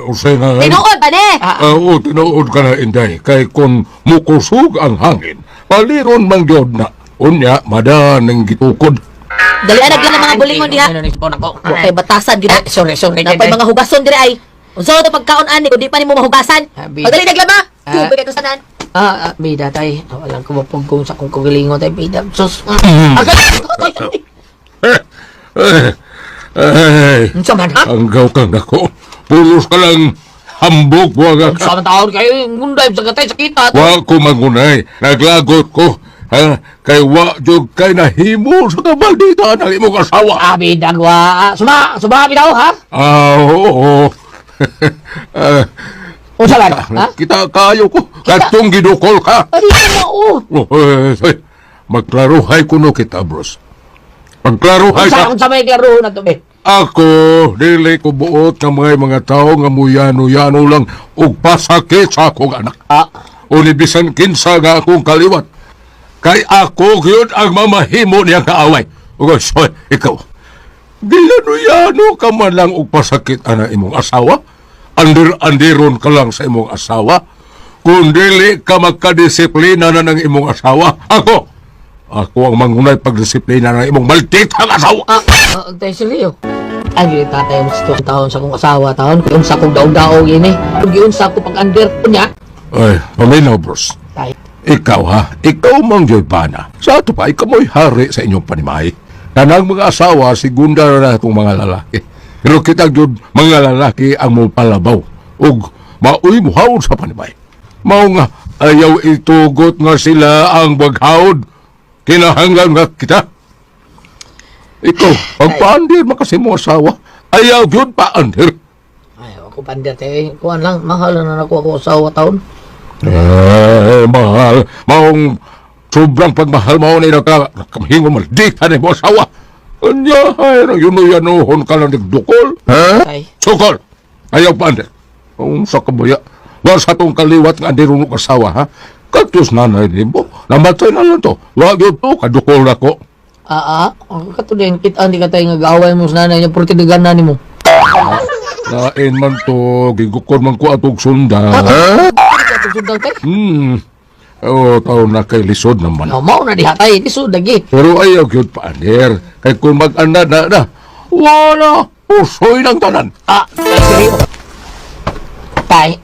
Usay na. Tinuod ba ne? Oo, tinuod ka na, Inday. Kay kung mukusog ang hangin, paliron mang gyud na. Unya, madanang gitukod. Dali anag lang ang mga bulingon diha. Ano nagpon ako? Okay, batasan gid. Sorry. Napay mga hugason diri ay. Unsa to pagkaon ani kun di pa nimo mahugasan? Pagdali naglaba. Tubig ato sanan. Bida tay. Walang kumapugkong sa kong kugilingon tay, bida. Sus. Unsa man ha? Anggaw kang ako. Pulos ka lang hambog buwag Sa ka. taon kayo, munday sa gatay sakita. Wa ko mangunay. Naglagot ko. Ha? Kay wa jud kay nahimo sa kabaldita ng imong asawa. Bida gwa. Suma bidaw ha? Oo. Unsa man? Ha? Kita kayo ko. Katong gidukol ka. Ari mo. Magklaruhay kuno kita, bros. Magklaruhay ka. Unsa may klaro na to be? Ako, dili ko buot ng mga tao nga muyano-yano lang ug pasakit sa akong anak. O bisan kinsa nga akong kaliwat. Kay ako gyud ang mamahimo niya kaaway. Ug soy, ikaw. Dilano-yano ka man lang ug pasakit ana imong asawa. Andiron ka lang sa imong asawa. Kung dili ka magkadisiplina na ng imong asawa, ako ang mangunay pagdisiplina ng imong malditang asawa. Tay seryo. Ay, tatay mo sa taon sa kong asawa taon. Kung sa kong daog-daog yun Kung sa ko pag-under ko niya. Ay, paminaw, bros. Tay. Ikaw, ha? Ikaw mang Joy Pana. Sa ato pa, ikaw mo'y hari sa inyong panimay. Kanang mga asawa, sigunda na itong mga lalaki. Pero kita, Jud, mga lalaki ang mo palabaw. Ug, maoy muhawod sa panimay. Mao nga, ayaw itugot nga sila ang baghawod. Kinahanglan nga kita. Ikaw, pagpaandir makasi mo asawa, ayaw yun paandir. Ay, ako pandir tayo. Kuhan lang, mahal na ako asawa taon. Mahal. Maong sobrang pagmahal mo na nakahingon maldita na mo asawa. Kanya, ay, yun-yanuhon ka lang nagdukol. Ha? Tay. Sukol. Ayaw paandir. Kung sa kabuya, wala sa itong kaliwat nga andirunong asawa, ha? Katus nanay ni mo. Namatay na lang to. Wag yun to, kadukol ako. Ang katulin, kita hindi ka tayo nag-away mo sa nanay niya, pero tinigan na ni mo. Lain man to, gigukon man ko atong sunda. Hindi ka ito sundang tayo. Oo, taon na kay lisod naman. Mau na diha tayo, di sudagi. Pero ayaw yun paandir. Kay kung mag-anad na, wala, pusoy ng tanan. Tay, seryo. Tay,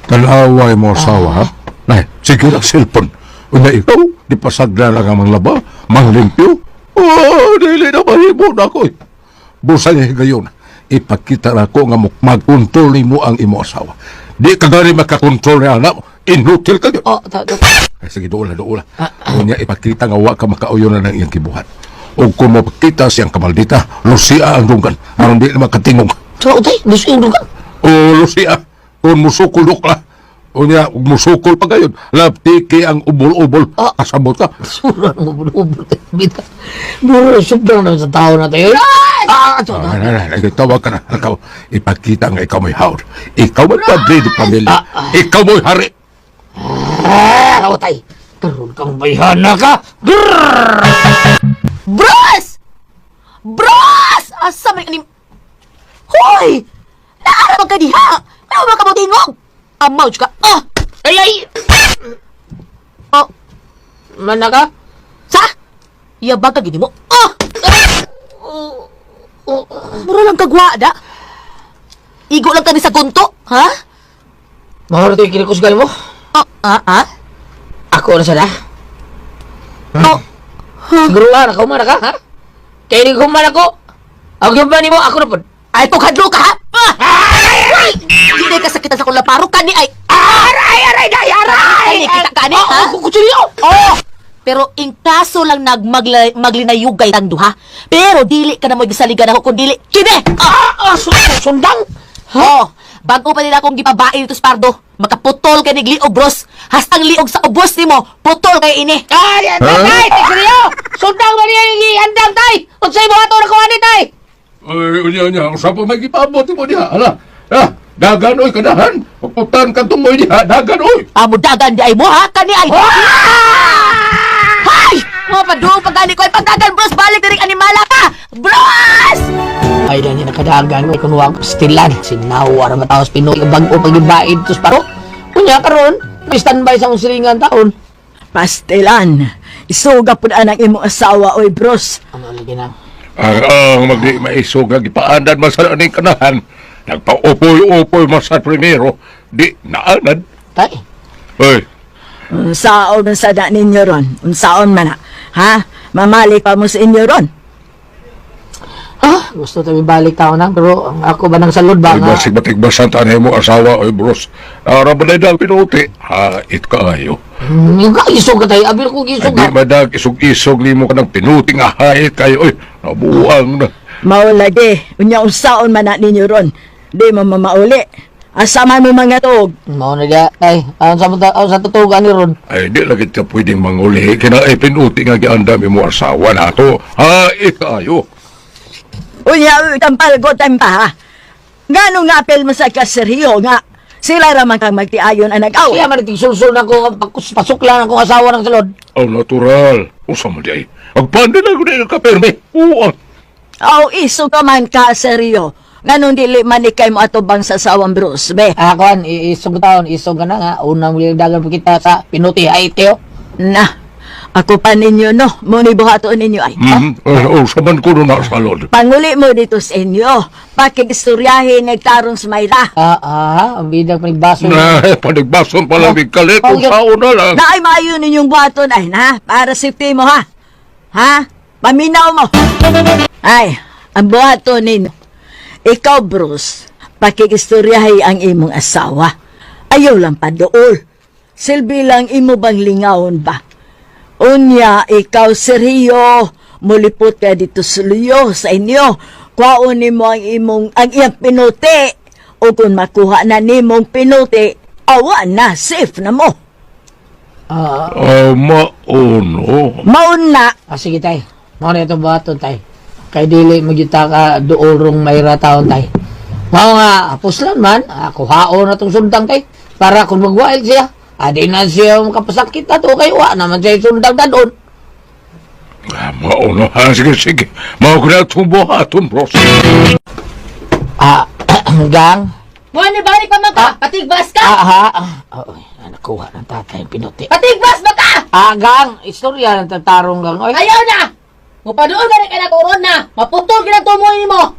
Talaway mo asawa, ha? Nay, sige lang cellphone. Una ikaw, di pasagda lang ang manglaba, manglimpyo. Dili na mahimo na ko. Busa niya gayon, ipakita na ko nga mag-control mo ang imo asawa. Di ka gani makakontrol na anak mo, inutil ka yun. Ay, sige, doon na. Kanya ipakita nga wa ka makauyo na ng iyang kibuhat. O kung mapakita siyang kamaldita, Lucia ang dungan. Aron di na makatingog. So, tay, Lucia ang dungan? O, Lucia, kung musukulok ka, o niya, musukol pa gayon, laptiki ang ubol-ubol, kasabot ka. Surang ubol-ubol. Mura, sobrang naman sa tao na tayo. Tawag ka na. Ikaw, ipakita nga ikaw mo'y hawd. Ikaw mo'y padre di pamilya. Ikaw mo'y hari. Tay, karoon kang bayhana ka. Bros! Asa man kanim... Hoy! Naara ka diha! Ano ba ka mo tingog? Amaw ka. Ay! Mana ka? Sa? Yabag ka gini mo. Mura lang kagwa, da? Igo lang ka ni sa gunto, ha? Mahal ito yung kinikusgal mo? Ako na sana? Siguro na, kumana ka, ha? Kaya hindi kumana ko. Ako yung bani mo, ako na po. Ay, pagkadlo ka, ha? Hindi ka sakitan sa kulaparo ka ni ay. Aray! Ay, Kita ka ni, ha? Kutsilyo! Pero in kaso lang maglinayugay tang duha. Pero dili ka na mo gisaligan ako kung dili kini. Sundang? Oh, bago pa nila akong gipabain ito Pardo. Makaputol ka ni liog bros. Hastang liog sa ubos nimo, putol kay ini. Ay, tay, seryo. Sundang man yung iandam, tay. Unsay mo ato na kuhanin, tay? Ay, unya, sa pa may gipabot mo diha. Ala, dagan oy kadahan. Pagputan ka tumoy diha, dagan oy. Amo dagan di ay mo ha kani ay. Hay! Mo padung pagani ko ay pagdagan bros balik diri animala ka. Bros! Ay, dahil nakadagan ko kung wag stilan. Sinawar mataos Pinoy. Bago pag-ibaid tos paro. Kunya karon, may standby sa usilingan taon. Pastilan. Isuga po na ang imong asawa, oy bros. Ano lagi na? Ang magdi maisog nga gipaandan masal ani kanahan. Nagpa-upoy-upoy masal primero, di naanad. Tay. Hoy, Unsaon man sa da ninyo ron? Unsaon man na? Ha? Mamali pa mo sa inyo ron? Gusto tayo balik taon na, pero ang ako ba nang salud ba ay nga? basig batigbasan tanay mo asawa oy bros. Narabalay daw pinuti. Hait kaayo. Yung kaisog ka tayo, abil ko isog Di ka. madag isog-isog nimo ka ng pinuting hait kayo oy. Nabuang na. Maulagi. Unya unsaon man na ninyo ron? Di mo mamauli. Asama mo mga tog. Mao na dia, tay. Aon sa tutugan ni ron. Ay, di lagi ka pwedeng manguli. Kina ay pinuti nga giandam mo asawa na to. Hait kaayo. Unya, tampalgo pa ha? Ngano nga apel mo sa kaseryo nga? Sila raman kang magtiayon ang nag-aw. Siya man sulsul na ko, pasok lang akong asawa ng salod. Ang natural. Usa mo di ay. Agpanda na ko na kapirme. Uang. Aw, iso ka man kaseryo. Nganon dili manikay mo atubang sa sawang Bruce, be? Kuan, isog taon, isog ka na nga. Unang dagan po kita sa pinuti, ay teo. Na, ako pa ninyo no, muni buhato ninyo ay. Saman ko na salod. Panguli mo dito sa inyo, pakikistoryahin nagtarong sa Mayra. Ang bidang panigbaso. Panigbason pa lang kalit. Kung sao na lang. Na ay maayo ninyong buhaton ay na, para safety mo ha. Ha? Paminaw mo. Ay, ang buhaton ninyo. Ikaw, Bruce, pakikistoryahin ang imong asawa. Ayaw lang pa dool. Silbi lang imo bang lingawon ba? Unya, ikaw, Sergio, mulipot ka dito sa luyo sa inyo. Kwaon mo ang iyang pinuti. O kung makuha na nimong pinuti, awa na, safe na mo. Mauno. Mauna. Sige, tay. Mauna itong buhaton, tay. Kay dili magyuta ka dool rong Mayra taon, tay. Mao nga, puslan man, ako haon na itong sundang, tay. Para kung magwail siya, adi na siya makapasakit na to, kay wa naman siya sundang na doon. Mauno. Sige. Mau ko na itong buhaton, bros. Gang. Mo ni balik pa man ka? Patigbas ka? Nakuha ng tatay yung pinuti. Patigbas ba ka? Gang, istorya ng tatarong gang. Oy. Ayaw na. Mupadoon ka rin ka na turon na. Maputol ka na tumoy mo.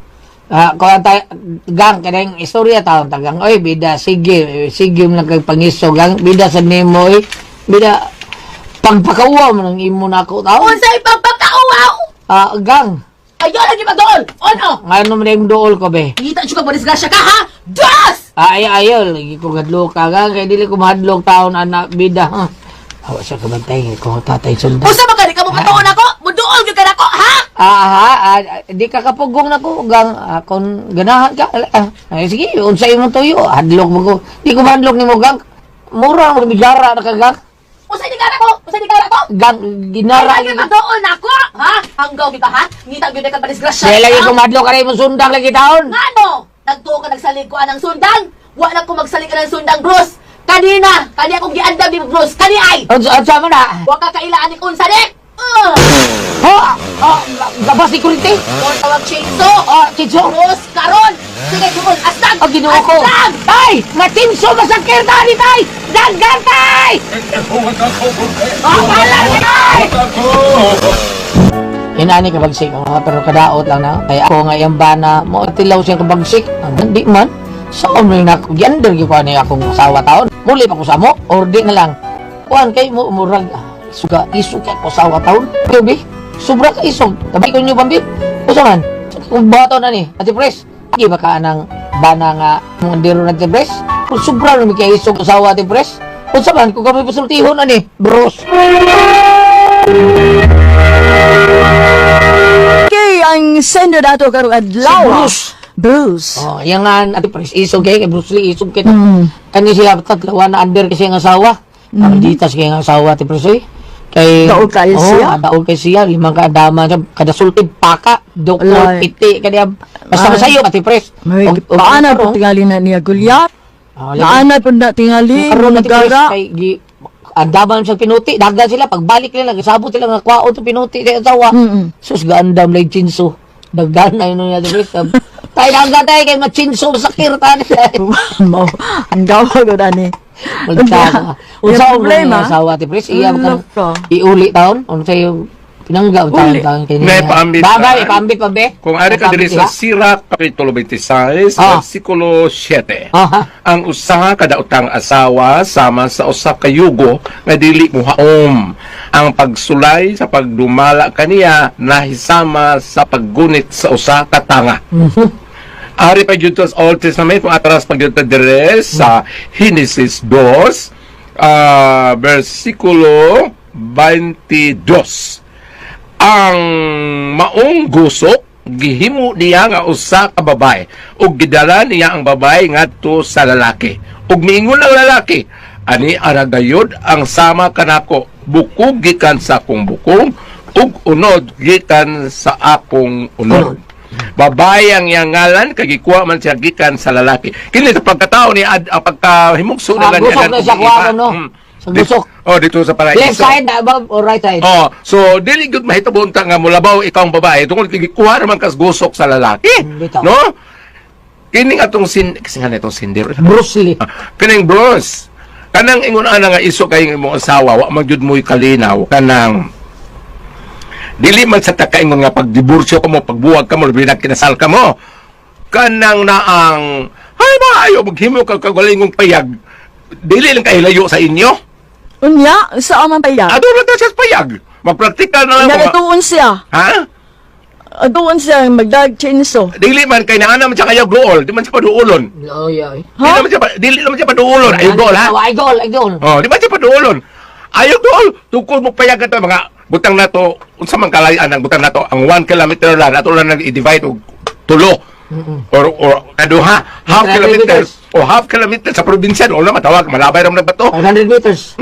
Kung tayo, gang, kanang istorya taon tagang. Oy, bida, sige mo lang kay pangiso, gang. Bida sa nemo, oy. Bida, pagpakauwa mo ng imo na ako taon. Unsay pagpakauaw? Gang. Ayaw lagi madool. Ano? Ngayon naman yung dool ko, be. Kita siya ka disgrasya ka, ha? Diyos! Ayaw, lagi ko hadlok ka, gang. Kaya dili ko mahadlok taon, anak, bida. Awa siya kabantay, ko tatay sundan. Usa ba ka di ka mo patuon ako? Muduol ka na ko, ha? Di ka kapugong na ko, gang. Kung ganahan ka, sige, unsay mo tuyo, hadlok mo ko. Di ko mahadlok ni mo, gang. Mura mo, bigara na ka, gang. Usay di ka ko? Gang, ginara. Ay, lagi patuon ako, ha? Hanggaw kita, ha? Ngita gyud ka pa disgrasya. Kaya lagi ko mahadlok ka rin mo sundang lagi taon. Ngano? Nagtuo ka nagsalig ko anang sundang? Wala ko magsalig ka ng sundang, Bruce. Kani akong giandam ni Bruce. Kani ay. Unsa mo na? Wa ka kailaan ni unsa dik. Labas ni kurite. Or tawag Chinso. Chinso. Bruce, karon. Sige, doon. Aslan. Ginoo ko. Tay! Matinso masakir tani, tay! Daggan, tay! Balar ni, tay! Inani kabagsik pero kadaot lang na. Kaya ako nga yung bana, mo tilaw siya kabagsik. Hindi man. Saan mo yung gender ko ni akong asawa taon? Muli pa ko sa mo, or di na lang. Kuhan kay mo, murag, isog kay ko asawa taon. Gabi, sobra ka isog. Tabay ko nyo, Bambi. Kusa man, kung bato na ni, Ate Pres, hindi ba ka ng bana nga mga diro na Ate Pres? Kung sobra namin kay isog asawa Ate Pres, kusa man, kung kami pasultihon na ni, bros. Kay ang sender dato karong adlaw. Bruce. Oh, yang nga ati pres isog kay Bruce Lee isog kay. Kani siya tatlawa na under kasi ang asawa. Pagditas kay ang asawa ti pres kay Daog kayo siya? daog kay siya limang kaadama siya kada sultid paka doktor Alay. piti kaya basta Ay. masayo pati pres. May paana po tingali na niya Gulyat. Naana po na tingali karon na ti pres nagara. kay gi andaman sa pinuti dagan sila pagbalik nila gisabot sila nga kwaon to pinuti kay asawa. Sus gaandam lay chinso. Dagdan na yun niya ti pres. Tay dagatay kay machinso sakir ta ni. Mo ang daw ko dani. Magtaga. Unsa ang problema asawa ti pres iya kan iuli taon ano sayo pinangga taon kay May paambit Bagay ka. paambit pa be. Kung ari ka diri sa Sirach Kapitulo 26, versikulo 7. Ang usa kada utang asawa sama sa usa ka yugo nga dili muhaom. Ang pagsulay sa pagdumala kaniya nahisama sa paggunit sa usa ka tanga. Ari pa dito sa Old Testament, kung atras pag dito dire sa Genesis 2, versikulo 22. Ang maong gusok, gihimo niya nga usa ka babae, ug gidala niya ang babae ngadto sa lalaki. Ug miingon ang lalaki, ani aragayod ang sama kanako, bukog gikan sa akong bukog, ug unod gikan sa akong unod. Babae ang iyang ngalan kay gikuha man siya gikan sa lalaki. Kini sa pagkatao ni pagkahimugso na Gusok niya na siya kuha no. Sa gusok. Dito sa paraiso. Left side above or right side? Oh, so dili gud mahitabo unta nga mulabaw ikaw ang babae tungod kay gikuha naman kas gusok sa lalaki. No? Kini atong kasi nga itong sindir. Bruce Lee. Kining Bruce. Kanang ingon ana nga iso kay imong asawa wa man jud mo'y kalinaw kanang dili man sa takaingon nga pagdiborsyo ka mo, pagbuwag ka mo, binag kinasal ka mo. Kanang naang, ay maayo, maghimo ka kagulingong payag. Dili lang kayo layo sa inyo. Unya, sa amang payag. Ado lang siya sa payag. Magpraktikal na lang. Nagatuon siya. Ha? Atuon siya magdag chinso. Dili man kay naana man siya kayo duol, di man siya paduulon. Oy oy. Dili naman siya paduulon. Ayaw duol ha? Ay gol. Oh, di man siya paduulon. Ayaw duol. Tukod mo payag ito mga butang na to, unsa man kalayaan ang butang na to, ang 1 kilometer lang, ato lang i-divide og tulo. Or kaduha, half kilometers. O half kilometer sa probinsya, wala matawag, malabay raman na ba to? 100 meters.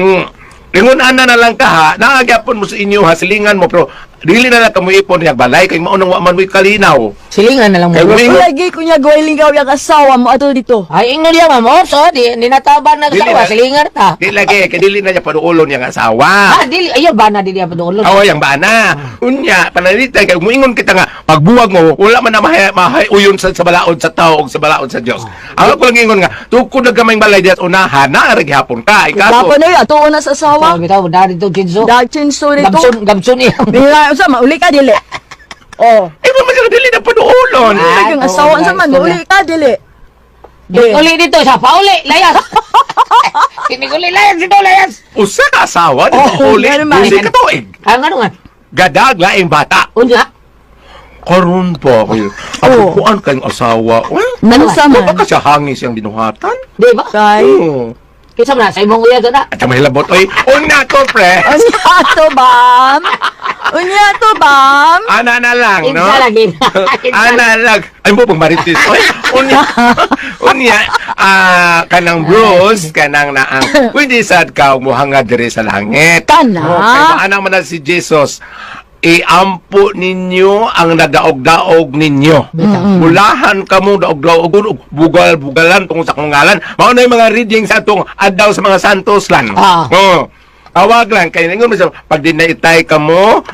Ingon ana na lang ka ha, naagapon mo sa inyo ha, silingan mo, pero dili na lang kamo ipon niya balay, kay maunang wa man mo'y kalinaw. Silingan na lang mo. Lagi ko niya gawin gaw yung asawa mo ato dito. Ay ingon niya mo, so di nataban na asawa, silingan ta. Di lagi, kay dili na niya paduulon yung asawa. Dili ayo ba na dili pa doon. Awa yang bana. Unya panalita kay muingon kita nga pagbuwag mo wala man na mahay uyon sa balaod sa tao ug sa balaod sa Dios. Ako ko lang ingon nga tukod na gamayng balay diat unahan na ra gihapon ka. Ikaso. Dapat na yun, atuon na sa asawa. Bitaw dari to chinso. Dag chinso dito. Gamsun iya. Bila sa mauli ka dili. Oh. Eh man siya dili na paduulon. Ay, yung asawa sa man mauli ka dili. Uli dito sa pauli, layas. Kiniguli layas dito, layas. Usa ka asawa dito uli. Usa ka tuig. Ang ano nga? Gadag laing bata. Unya. Karon pa kayo. Ako kuan kayong asawa. Nano sa man? Baka siya hangis siyang binuhatan. Di ba? Kay. Kisa man sa imong uya na. At may labot oy. Una to pre. Unya to bam. Unya to bam. Ana na lang, no? Insa lagi. Ana lang. Ay mo pang maritis. Oy, unya kanang Bruce, kanang naang. Pwede sad ka mo hangad diri sa langit. Kana. Okay, ana man na si Jesus. Iampo ninyo ang nadaog-daog ninyo. Bulahan kamo daog-daog bugal-bugalan tungod sa kungalan. Mao na yung mga reading sa atong adlaw sa mga santos lan. Awag lang kay ningon sa pag dinaitay kamo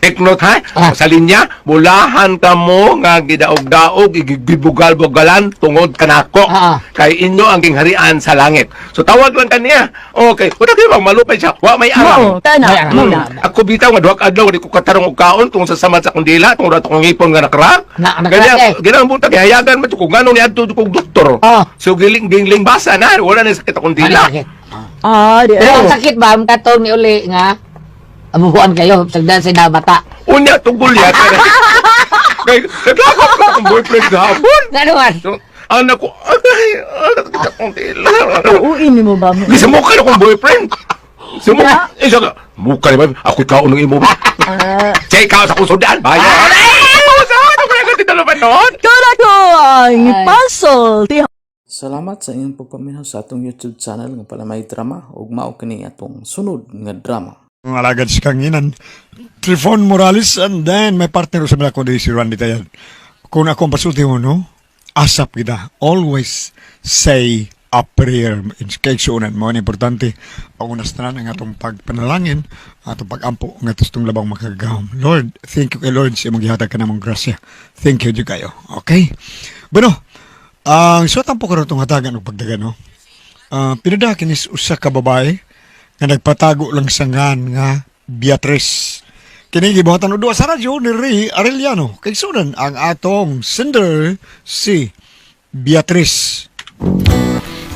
iknot ha sa linya bulahan kamo nga gidaog-daog gibugal-bugalan tungod kanako kay inyo ang gingharian sa langit. So tawag lang kaniya. Okay, wala kayo malupay siya. Wa may aram. Ako bitaw nga duha ka adlaw di ko katarong og kaon tungod sa samad sa kundila tungod ato kong ngipon nga nakrak. Kanya ginang buntag hayagan man ko ngano ni adto ko doktor. So giling basa na wala na sakit akong dila. Pero ang sakit ba, ang katong ni uli nga, abubuan kayo, sagdan sa nabata. Unya, tunggol yan. Kaya, naglakot ko akong boyfriend gahapon. Ganuan? Anak ko, anak akong tila. Uuin mo ba? Bisa mo ka na akong boyfriend. Isa ka, Mukha naman, ako ikaw ng imo ba? Siya ikaw sa kusundan. Bayan! Ano kaya ka tinalaman noon? Kala ko ang puzzle, tihon. Salamat sa inyong pagpaminaw sa atong YouTube channel nga pala may drama ug mao kini atong sunod nga drama. Ang alagad si Kanginan, Trifon Morales, and then may partner sa mga kundi si Randy Tayan. Kung ako ang pasulti mo, no? Asap kita. Always say a prayer. Kaya suunan mo, ang importante, ang unas na ang atong pagpanalangin, atong pagampo, ng atong labang makagawam. Lord, thank you kay Lord sa imong gihatag ka namang grasya. Thank you, kayo. Okay? Bueno, ang suwatan po ko rin itong hatagan ng pagdagan, no? Pinadakin is usa ka babae nga nagpatago lang sa ngan nga Beatrice. Kini gibuhatan og duha sa radyo ni Ray Arellano. Kay sunan ang atong sender si Beatrice.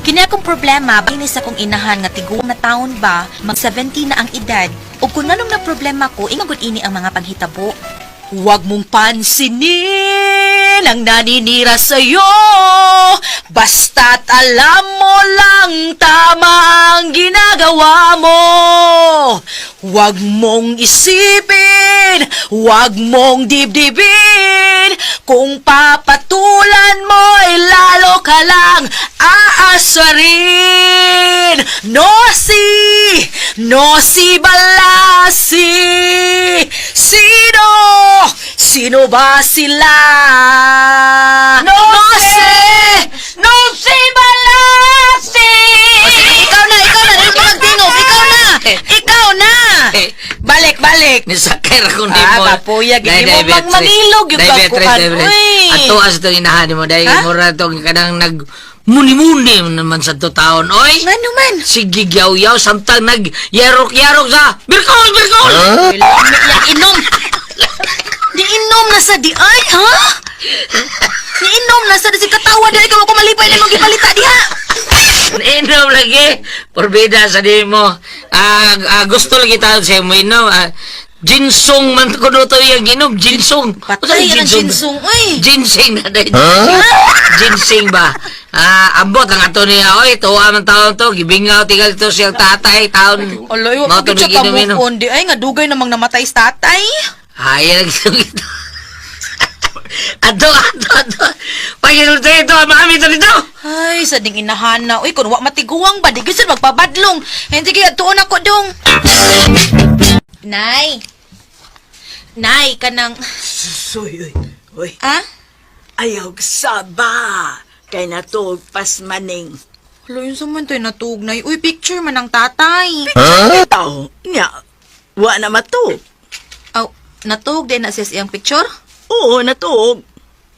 Kini akong problema, binis akong inahan nga tiguang na taon ba, mag 17 na ang edad. O kung anong na problema ko, ingagod ini ang mga panghitabo. Huwag mong pansinin ang naninira sa'yo. Basta't alam mo lang tama ang ginagawa mo. Huwag mong isipin, huwag mong dibdibin. Kung papatulan mo, ay lalo ka lang aasarin. Nosi balasi. Sino ba sila? Nosi balasi. Ikaw na, ikaw na. Balik. Nisakay ra ko nimo. Papuya, gini mo mangilog yung kakuan. Ato as itong inahan mo. Dahil mo ra itong kanang muni-muni naman sa to taon. Oy! Ano man? Sige, yaw-yaw. Samtang nag-yarok-yarok sa Birkol! Inom! Di inom na sa di ay, ha? Di inom na sa di si katawa dahil ikaw ako malipay na mong ipalita diha. Inom lagi. Porbida sa di mo. Gusto lagi tayo sa mo inom. Ginsong man ko to yung ginom. Ginsong. Patay yan ang ginsong, uy. Ginseng na dahil. Ginseng ba? Ambot ang ato niya. Oy, tuwa man taon to. Gibingaw, tigal ito siyang tatay. Taon. Aloy, wag mo siya kamukon di ay. Nga dugay namang namatay sa tatay. Ay, ito. Ato. Pagkilute ito, mami ito dito. Ay, sa ding inahana. Uy, kung wak matiguang ba, di kasi magpabadlong. Hindi kaya tuon ako dong. Nay, kanang... Uy. Ha? Ayaw saba. Kay natog pas maning. Alo, yun sa man tayo natugnay. Uy, picture man ng tatay. Tao, nga. Wa na matog. Aw, natug din na siya siyang picture? Oo, natog.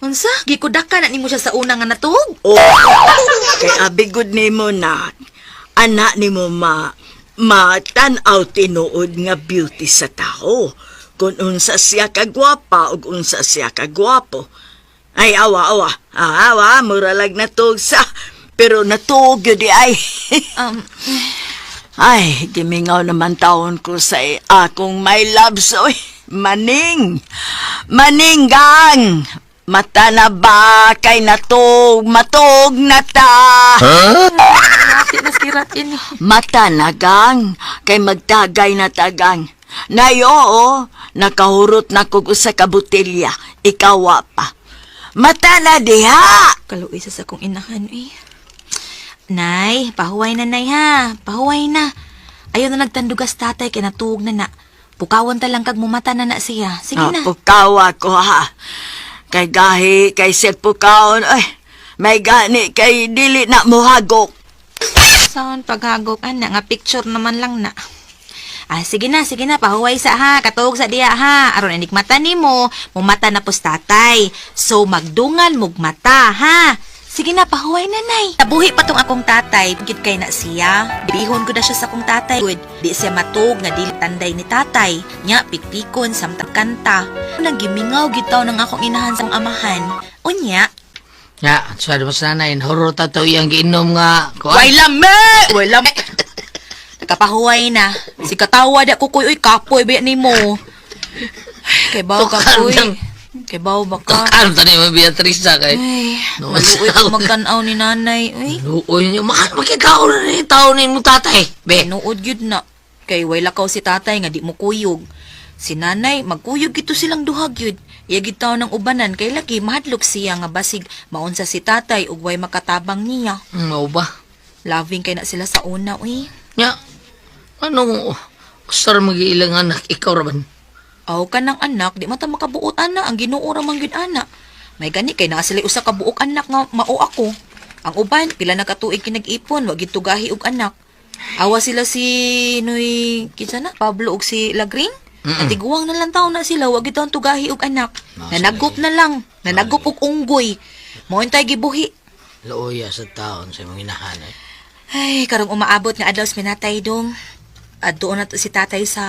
Unsa? Gikudakan na nimo siya sa una nga natug? Oo. Kay abigod nimo na. Anak nimo matanaw tinuod nga beauty sa tao. Kung unsa siya kagwapa o unsa siya kagwapo. Ay, awa. Mura lag natug sa... Pero natug yun di ay. Ay, gimingaw naman taon ko sa akong my love so Maning gang. Mata na ba kay matog na ta. Mata na gang kay magtagay na tagang. Nayo, nakahurot na kog usa ka botelya. Ikaw pa. Mata na diha. Kaluoy sa akong inahan eh. Nay, pahuway na nay ha. Pahuway na. Ayaw na nagtandugas tatay kay natuog na na. Pukawan talang kag mumata na na siya. Sige na. Pukawa ko ha. Kay gahi, kay set pukawon. Ay, may gani kay dili na mohagok. Saan paghagok ana nga picture naman lang na. Sige na, pahuway sa ha, katuog sa diya ha. Aron inik mata nimo, mumata na pos tatay. So magdungan mugmata ha. Sige na, pahuway na nay. Tabuhi pa tong akong tatay, gid kay na siya. Bihon ko na siya sa akong tatay. Good, di siya matug nga dili tanday ni tatay. Nya pikpikon samtang kanta. Nagimingaw gitaw ng akong inahan sang amahan. Unya. Ya, suwado mo sa nanay, horota to yung giinom nga. Way lame! Nakapahuway na. Si katawa da kukoy, uy, kapoy ba ni mo? Kay baw kapoy. Kay baw baka. Kakano tanay mo, Beatrice, kay. Ay, maluoy ko magtanaw ni nanay. Uy. Maluoy niyo, makikao na rin yung tao ni mo tatay. Be. Nuod yun na. Kay way lakaw si tatay nga di mo kuyog. Si nanay, magkuyog gito silang duhag yun. Iya gitaw ng ubanan kay lagi mahadlok siya nga basig maunsa si tatay ug way makatabang niya. Mao ba? Loving kay na sila sa una, uy. Nya, anong usar mag-iilang anak, ikaw raman? Aw ka ng anak, di mata makabuot ana, ang Ginoo ra man gyud ana. May gani kay naa sila usa ka buok anak nga mao ako. Ang uban pila na katuig kinag-ipon, wa gid tugahi og anak. Awa sila si Noy, kinsa na, Pablo ug si Lagring. Natiguang na lang taon na sila, wag gid taon tugahi og anak. Nanagop na lang, nanagop og unggoy. Mao intay gibuhi. Looya sa taon sa mga inahanay. Ay, karong umaabot nga adlaw sa minatay dong. At doon na to si tatay sa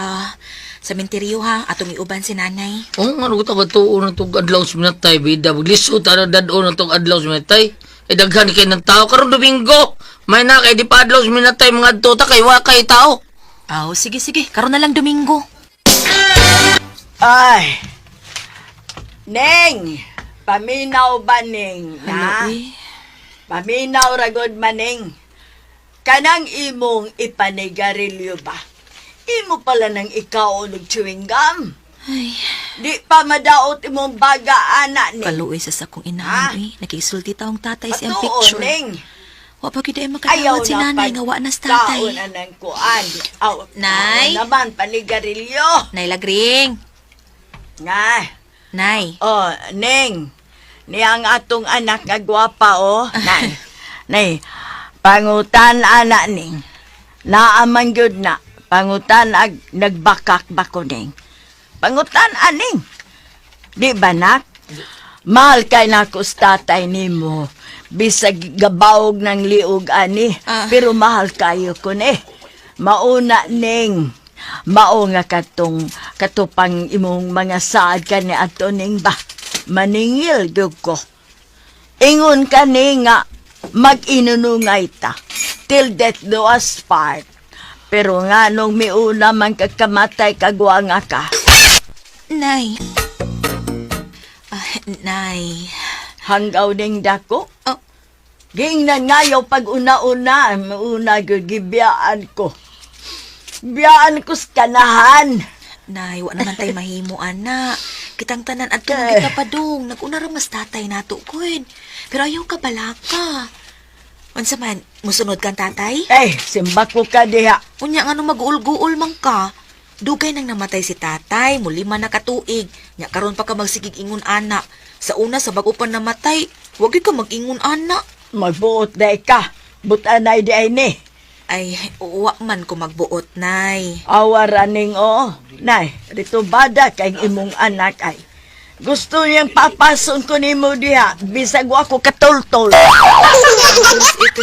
sementeryo ha, atong iuban si nanay. Oh, ano ko ba tuon na itong adlaw sa minatay, bida? Maglisod na dadoon na itong adlaw sa minatay. Daghan kayo ng tao. Karong Domingo, may na kay di pa adlaw sa minatay mga tuta kay wakay tao. Aw, sige, karon na lang Domingo. Ay, Neng, paminaw ba, Neng? Hello, Paminaw ragod maning. Kanang imong ipanigarilyo ba? Imo pala nang ikaw og chewing gum. Ay. Di pa madaot imong baga, ana, Neng. Kaluoy sa sakong inahan, nakisulti taong tatay siyang Patuon, picture. Neng. Wa pa gid ay makadawat si nanay nga wa na sa tatay. Taon na ng kuan. Aw, Nay? naman, panigarilyo. Nay Lagring. Nga. Nay. Oh, Neng. Niyang atong anak nga gwapa, oh. Nay. Nay, pangutan, ana, Neng. Naaman gyud na. Pangutan, nagbakak ba ko, Neng? Pangutan, aning. Di ba, nak? Mahal kay na ko sa tatay nimo. Bisag gabawog ng liog, ani. Pero mahal kayo ko, ne. Mauna, Neng. Mao nga katupang imong mga saad ka ni ato, Neng ba? Maningil gyud ko. Ingon ka ni nga mag-inunungay ta till death do us part. Pero nga nung miuna man kakamatay kagwa nga ka. Nay. Nay. Hanggaw ding dako? Oh. Gingnan ngayaw pag una-una. Mauna gyud gibiyaan ko. Biyaan ko sa kanahan. Nay, wa naman tayo mahimo, ana. Kitang tanan at kung kita pa dong. Nag-una rin mas tatay nato, kun. Pero ayaw ka balaka. Unsa man, musunod kang tatay? Simbak ko ka diha. Unya nga nung mag-uul-guul man ka. Dugay nang namatay si tatay, muli man nakatuig. Nya karon pa ka magsigig ingon ana. Sa una, sa bago pa namatay, wag ka mag-ingon ana. Magbuot day ka. Butanay di ay ni. Ay, uwa man ko magbuot, nay. Awaraning o. Nay, rito bada kay imong anak ay. Gusto niyang papason ko ni mo diha. Bisag ako katultol. Ito,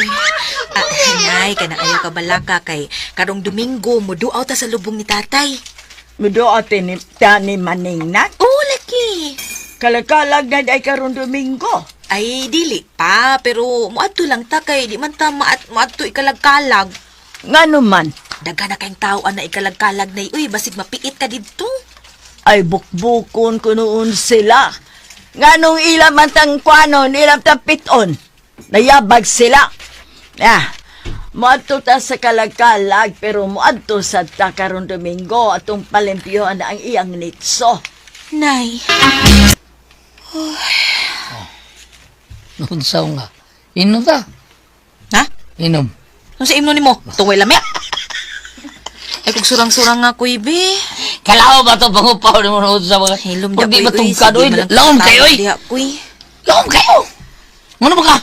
nay, kanang ayaw ka balaka kay karong Domingo, muduaw ta sa lubong ni tatay. Muduaw ni tani maning nak? Oo, laki. Kalakalag na day karong Domingo. Ay, dili pa, pero muadto lang ta kay di man ta muadto ikalag-kalag. Ngano man? Daga na kayong tao na ikalag-kalag na uy, basig mapiit ka dito. Ay, bukbukon ko noon sila. Nganong ilam man tang kwanon, ilam tang piton. Nayabag sila. Muadto ta sa kalagkalag, pero muadto sa ta karong Domingo atong palimpyohan na ang iyang nitso. Nay. Noon sa nga. Inom ta. Ha? Inom. Ano sa imno ni mo? Tungway lami. Ay, kung surang-surang nga, kuy, be. Kalao ba ito pangupaw ni mo noon sa mga... Hilom Kung da, di kuy, matungkad, uy. oy. Laom kayo, oy. Laom kayo. Ano ba ka?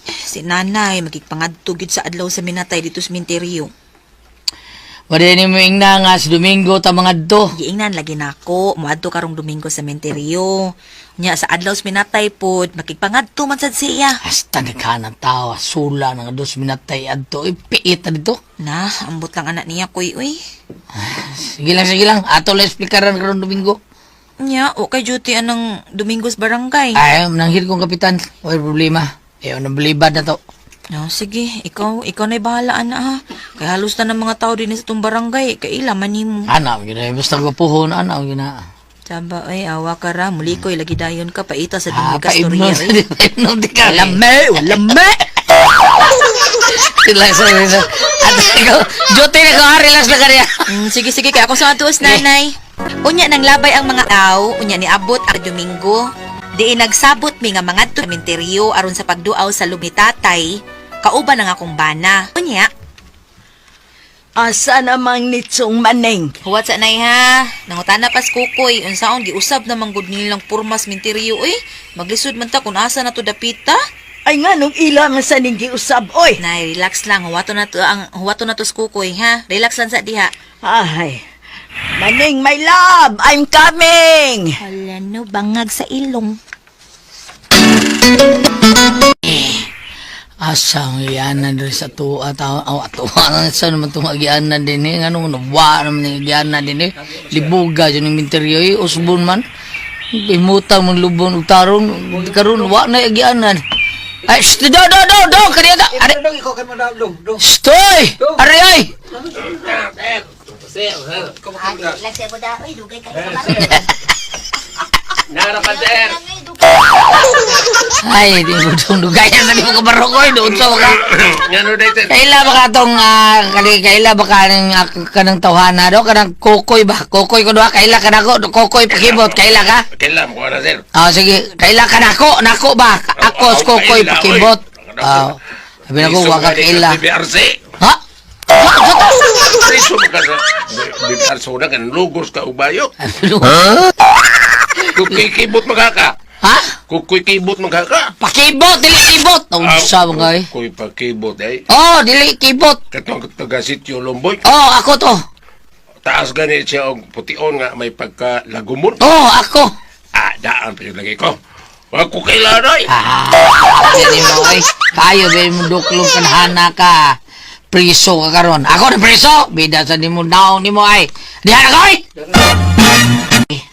Si nanay, magigpangadtugid sa adlaw sa minatay dito sa minteryo. Wala ni mo ingna nga si Domingo ta mga do. Giingnan lagi nako, muadto karong Domingo sa menteryo. Nya sa adlaw sa minatay pod, makigpangadto man sad siya. Hasta nagkanang tawa, sula ng 2 minatay adto. Ipiit na dito. Na, ambot lang anak niya kuy, uy. Sige lang. Ato lang explikaran karong Domingo. Nya, o kay duty anang Domingo sa barangay. Ay, nanghil kong kapitan. Wala problema. Ayaw na balibad na to. No, sige, ikaw na'y bahala, ana, ha. Kaya halos na ng mga tao din sa itong barangay, kailaman ni mo. Anak, yun na, basta gapuhon, anak, yun na. Saba, ay, awa ka ra, muli ko'y lagi dayon ka, paita sa dumi ka storya, paibnon di ka. Walame! Relax lang. At ikaw, duty na ko, relax lang ka niya. Sige, kaya ako sa tuos, nanay. Unya nang labay ang mga tao, unya ni abot ang Domingo. Diin nagsabot mi nga mga tuminteryo aron sa pagduaw sa lumi tatay, kauban ang akong bana. Unya, Asa namang nitsong maning? huwat sa nay ha. Nangutana pas kukoy, unsaon giusab na manggod nilang purmas minteryo oy. Maglisod man ta kung asa na to dapita. Ay nga nung ila man sa ning giusab, oy. Nay, relax lang. Huwato na to sa kukoy ha. Relax lang sa diha. Ay, Maning, my love, I'm coming! Hala no, bangag sa ilong. Asang iyanan rin sa tuwa. Tuwa sa naman itong agianan din eh. Anong nawa naman yung agianan din eh. Libuga dyan yung minteryo eh. Usbon man. Imutang mong lubon utarong. Karoon, wa na yung agianan. Ay, do! Kariya da! Stoy! Ari ay! Ay, di mo itong dugayan na di mo kabaro ko. Doon sa mga. Kaila ba ka itong, kaila ba ka ng tawhana do? Kanang kukoy ba? Kukoy ko doon. Kaila ka na ko. Kukoy pakibot. Kaila ka? Kaila mo ko na, sir. Sige. Kaila ka na ko. Nako ba? Ako, kukoy pakibot. Sabi na ko, waka kaila. Ha? Preso mo ka sa BPRC na kan lugos ka ubayok. Kukoy kibot magaka. Ha? Kukoy kibot magaka. Pakibot, dili kibot. Naunsa mo nga eh. Kukoy pakibot ay. Oh, dili kibot. Katong taga-sityo Lomboy. Oh, ako to. Taas gani siya og pution nga may pagkalagumon. Oh, ako. Daan pa yung lagi ko. Wag ko kailangan ay. Dili mo ay. Kayo, dili mo duklong kanhana ka. Priso ka karon. Ako na priso. Bida sa di mo daon ni mo ay. Diyan ako ay.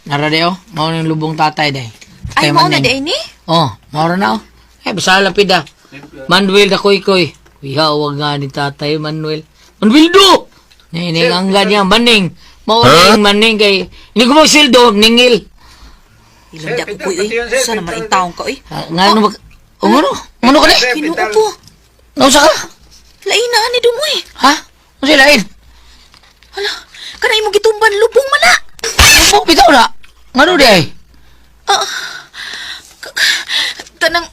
Naradeo, mao ning lubong tatay day. Ay, mo na day ni? Oh, mao na oh. Basa lapid ah. Manuel da koy. Wag nga ni tatay Manuel. Manuel do. Ning ang ganyan maning. Mao ning maning kay hindi ko mo sildo ningil. Ilang di ako po eh. Sana naman ang taong ka eh. Ngano ba? Ngano ka ni? Kinuo po. Nausa ka? Lainaan ni Dumoy. Ha? Ano siya lain? Hala, kanay mo gitumban lubong man na. Ano bitaw na? Ngano di ay? Kanang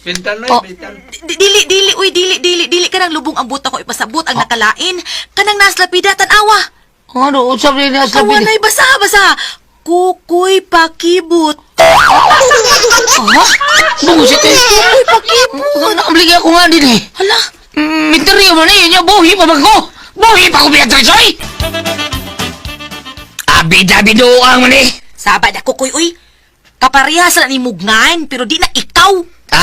Pintal na, Oh. pintal. dili kanang lubong ang buta ko ipasabot ang nakalain. Kanang naslapida tanawa. Ano? Usap rin na sa Awan ay basa. Kukoy pakibot. Buset eh. Kukoy pakibot. Nakamligi ako nga din eh. Hala, Minteryo mo na yun. Buhi pa mag ko. Buhi pa ko Beatrice, oy! Abi-dabi doang mo ni. sabad ako kuy uy. Kaparehas na ni mugnan pero di na ikaw.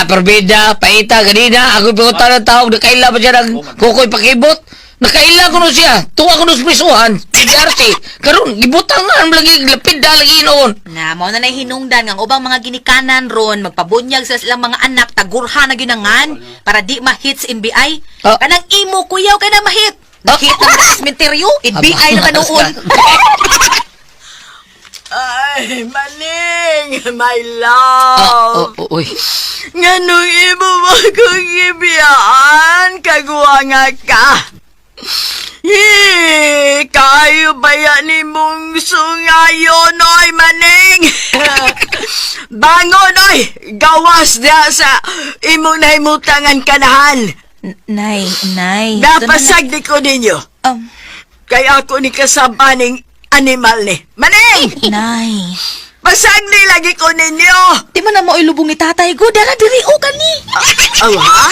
Perbeda, paita, ganina. Ako pingutan ng tao. Nakaila pa siya ng kukoy pakibot. Nakaila ko no siya. Tuwa ko no sa prisuhan. PDRT. Karoon, gibutang nga. Lagi, lapid na lagi noon. Na, mao na hinungdan ng ubang mga ginikanan ron, magpabunyag sa silang mga anak, tagurha na ginangan, para di ma-hits in BI. Kanang imo, kuyaw, kaya na ma-hit. Nakita na sa cementerio, in BI na kanoon. Ay, Maning, my love. Uy. Nganong imo mo kong ibiyaan, kagwanga ka. Kayo ba yan imong sungayon, oy, Maning? Bangon, oy! Gawas na sa imong nahimutangan kanahan. Nay. Napasag di ko ninyo. Kaya ako ni kasabaning animal ni. Maning! Nay. Pasag ni lagi ko ninyo. Di man na mo ilubong ni tatay ko, dala diri o kani. Ha?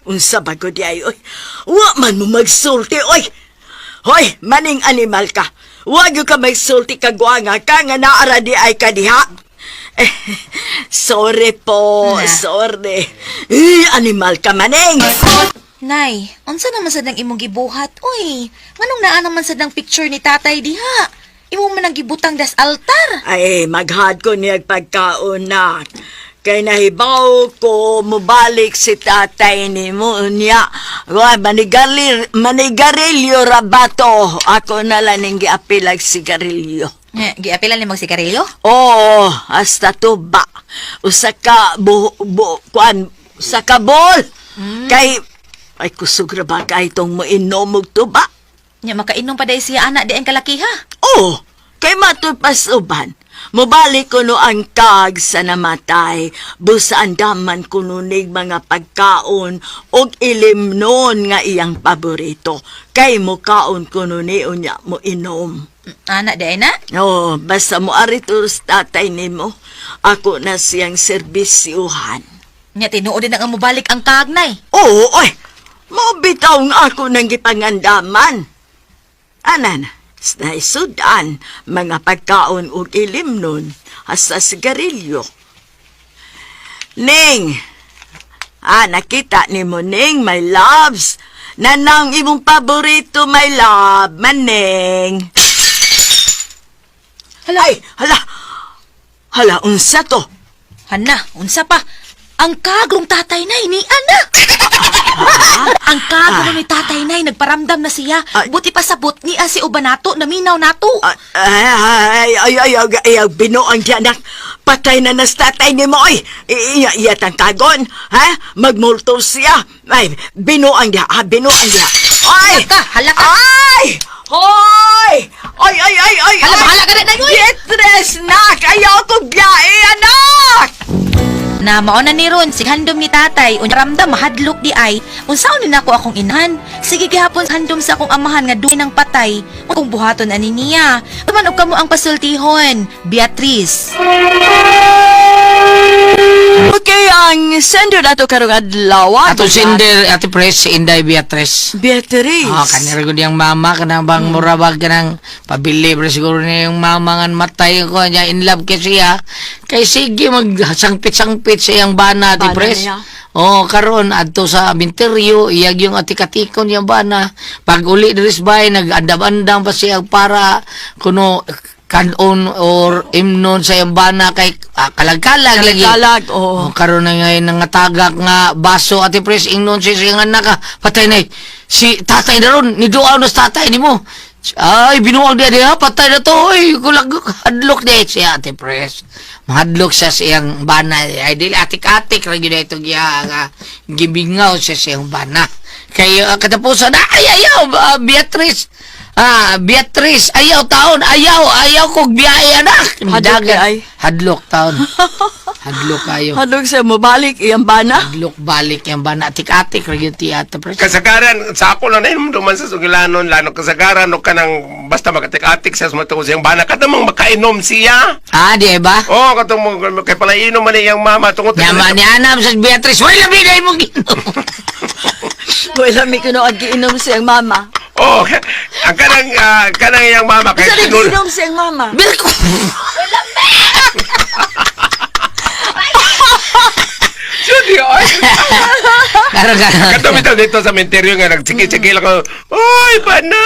Unsa ba ko di ay, oy? Wa man mo magsulti, oy! Hoy, maning animal ka. Wag ka magsulti kagwanga ka nga naara di ay ka diha. Sorry po, sorry. Animal ka, Maning. Nay, unsa naman sad nang imong gibuhat, oy? Nganong naa naman sad nang picture ni tatay diha? Imo man ang gibutang das altar. Ay, maghad ko niyag pagkaon na. Kay nahibaw ko mubalik si tatay ni mo niya. Manigarilyo rabato. Ako na lang ning giapilag sigarilyo. Giapilan ni magsigarilyo? Oo, hasta to ba. Usa ka usa ka bol. Kay, ay kusog ra ba kay itong moinom og tuba? Nya makainom pa day siya anak di ang kalakiha. Oh, kay matoy pasuban. Mobalik ko no ang kag sa namatay. Busaan daman ko nunig mga pagkaon og ilimnon nga iyang paborito. Kay mukaon ko nuni unya mo inom. Anak di na? Oh, basta mo aritos tatay nimo. Ako na siyang serbisyuhan. Nya tinuod din nga mobalik ang kagnay. Oo, oy. Mabitaw nga ako ng gipangandaman. Anan, sa sudan, mga pagkaon ug ilimnon, hasta sigarilyo. Ning! Nakita ni mo, Ning, my loves. Nanang imong paborito, my love, maneng. Hala, ay, hala. Hala, unsa to? Hana, unsa pa? Ang kagong tatay nay ni ana. Ang kagong ni tatay nay nagparamdam na siya. Buti pa sabot niya si Ubanato na minaw nato. Ay, binuang diyanak. Patay na nas tatay ni mo, ay. Iya tang kagon, ha? Magmulto siya. Ay, binuang diya, binuang diya. Ay! Halaka! Ay! Hoy! Ay! Bahala ka na, Dayoy! Beatrice, nak! Ayaw ko biyae, anak! Na mauna ni Ron, si handom ni tatay, ramdam mahadlok di ay, unsaon din ako akong inahan. Sige gihapon handom sa akong amahan nga duwi ng patay, kung buhaton ani niya. Tuman og kamo ang pasultihon, Beatrice. Okay, ang sender ato karong adlaw. Ato sender, Ate Pres, si Inday Beatrice. Beatrice. Kanira ko diyang mama, kanang bang murabag ka ng pabili, pero siguro na yung mama nga matay ko niya, in love kasi siya. Kay sige, magsangpit-sangpit sa iyang bana, Ate Pres. Karon adto sa binteryo, iyag yung atikatikon yung bana. Pag uli diris bay, nag-andam-andam pa siya para kuno kanon or imnon sa iyang bana kay kalag-kalag lagi. Kalag, oo. Karon na ngayon nangatagak nga baso, Ate Pres, ingnon siya siyang anak patay na si tatay na ron, niduaw na sa tatay ni mo. Ay, binuwag dia patay na to, ay, kulag, hadlok dia siya, Ate Pres. Mahadlok siya siyang bana, ay, dili atik-atik, lagi na ito gibingaw siya siyang bana. Kaya, katapusan na, ayaw, Beatrice. Beatrice, ayaw taon, ayaw kog biyaya anak. Hadlok taon. Hadlok kayo. Hadlok sa mo balik iyang bana. Hadlok balik iyang bana. Atik-atik lagi ti Ate Pres. Kasagaran sa ako lang na duman sa sugilanon lano kasagaran no kanang basta magatik-atik sa sumato siyang bana kadamang makainom siya. Di ba? Katong kay pala inom man iyang mama tungod naman ni Anam sa Beatrice. Wala binay mo ginom. Wala mi kuno ag giinom siyang mama. Ang kanang iyang mama kay giinom siyang mama. Bilko. Wala me. Judy, oy. Karo. Dito sa menteryo nga nagsiki-siki lang ako. Oy, bana.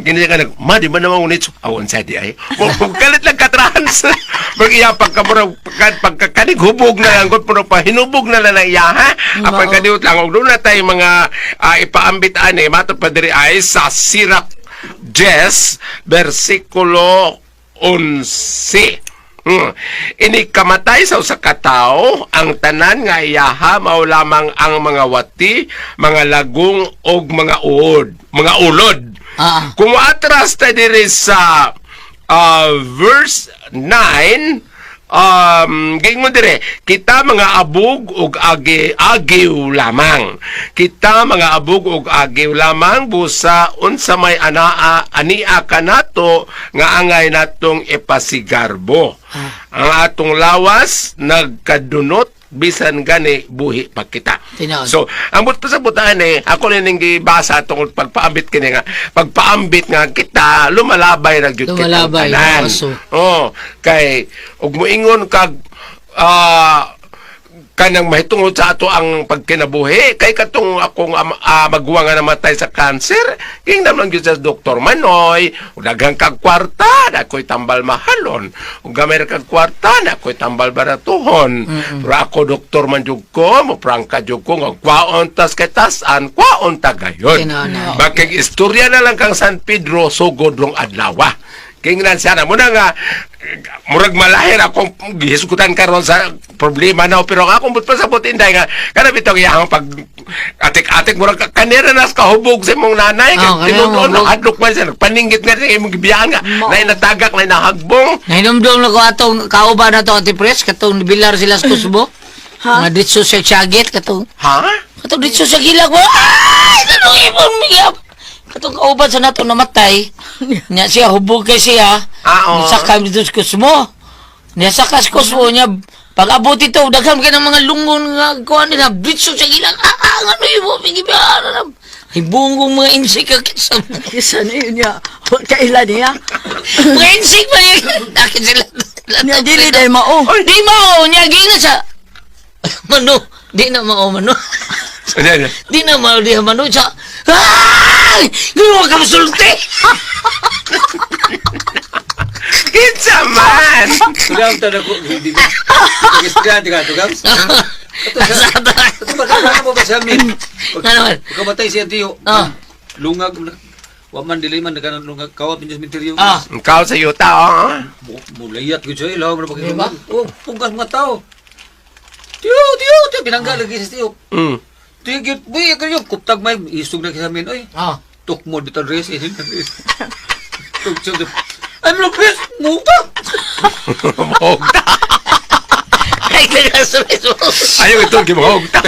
Gini ka nag, ma, di ba naman unit? Awan sa di ay. Galit lang katrans. Mag-iya pagkakanig hubog na lang. Kung pa hinubog na lang iya, ha? Apang kaniut lang. Huwag doon na tayo mga ipaambitaan matod pa diri ay sa Sirach 10, versikulo 11. Ini kamatay sa usa ka tawo ang tanan nga iyaha mao lamang ang mga wati, mga lagong og mga ulod. Kung atras ta diri sa verse 9, gingon dire, kita mga abog ug agiw lamang. Kita mga abog ug agiw lamang busa unsa may ania kanato nga angay natong ipasigarbo. Ang atong lawas nagkadunot bisan gani buhi pa kita. So, ang buto sa butaan ako rin yung gibasa tungkol pagpaambit kini nga. Pagpaambit nga kita, lumalabay na gyud kitang tanan. Kay, ug moingon kag kanang mahitungod sa ato ang pagkinabuhi kay katong akong magwa nga namatay sa cancer king naman gyud sa Dr. Manoy ug daghang kag kwarta dakoy tambal mahalon ug gamay kag kwarta dakoy tambal baratuhon pero ako doktor man jud ko mo prangka jud ko nga kwaon tas kay tas-an kwaon ta gayon bakit istorya na lang kang San Pedro sugod rong adlaw Kingnan siya na mo na nga murag malahir akong gihisgutan karon sa problema na pero akong pasabot inday nga kana bitong iyang pag atik-atik murag kanira nas kahubog sa imong nanay tinuod na adlok man siya nagpaninggit nga sa imong gibiyahan nga nay natagak nay nahagbong Nahinumdum na ko atong kauban na to Ate Pres katong bilar sila sa kusbo. Nga ditso sa Tiaget katong katong ditso sa Gilag mo. Ay, tanong ibon miyap. Katong kauban sa nato namatay. Nya siya hubog kay siya. Sakay dito sa kusmo. Nya sakay sa kusmo niya pag abot ito daghan ka ng mga lungon nga kuan nila ditso sa Gilag. Ano ibo pigibaran. Ay bungong mga insik ka kisa. Kisa na yun niya. Kailan niya? Mga insik ba yun? Nakit sila. Niya dili day mao. Di mao. Niya gina sa Mano. Di na mao mano. Di na mao di mano sa. Ay! Ginawa ka masulti! Kinsa man! Sudah ang tanong ko, hindi ba? Nag-istrihan ka ito, Gams? Ito ba mo ba sa amin? Pagkamatay siya tiyo, lungag, waman diliman, nagkanang lungag, kawat niya sa menteryo. Ikaw sa yuta, Mulayat ko siya, ilaw mo na pagkakulang. Pungkas mga tao. Tiyo, binangga lagi sa tiyo. Tigit, boy, kayo, kuptag may, isog na kisamin, oy. Tuk mo dito res, ay, malapis, muta. Mahogta. Ay, nagasulis mo. Ayaw ito, mahogta.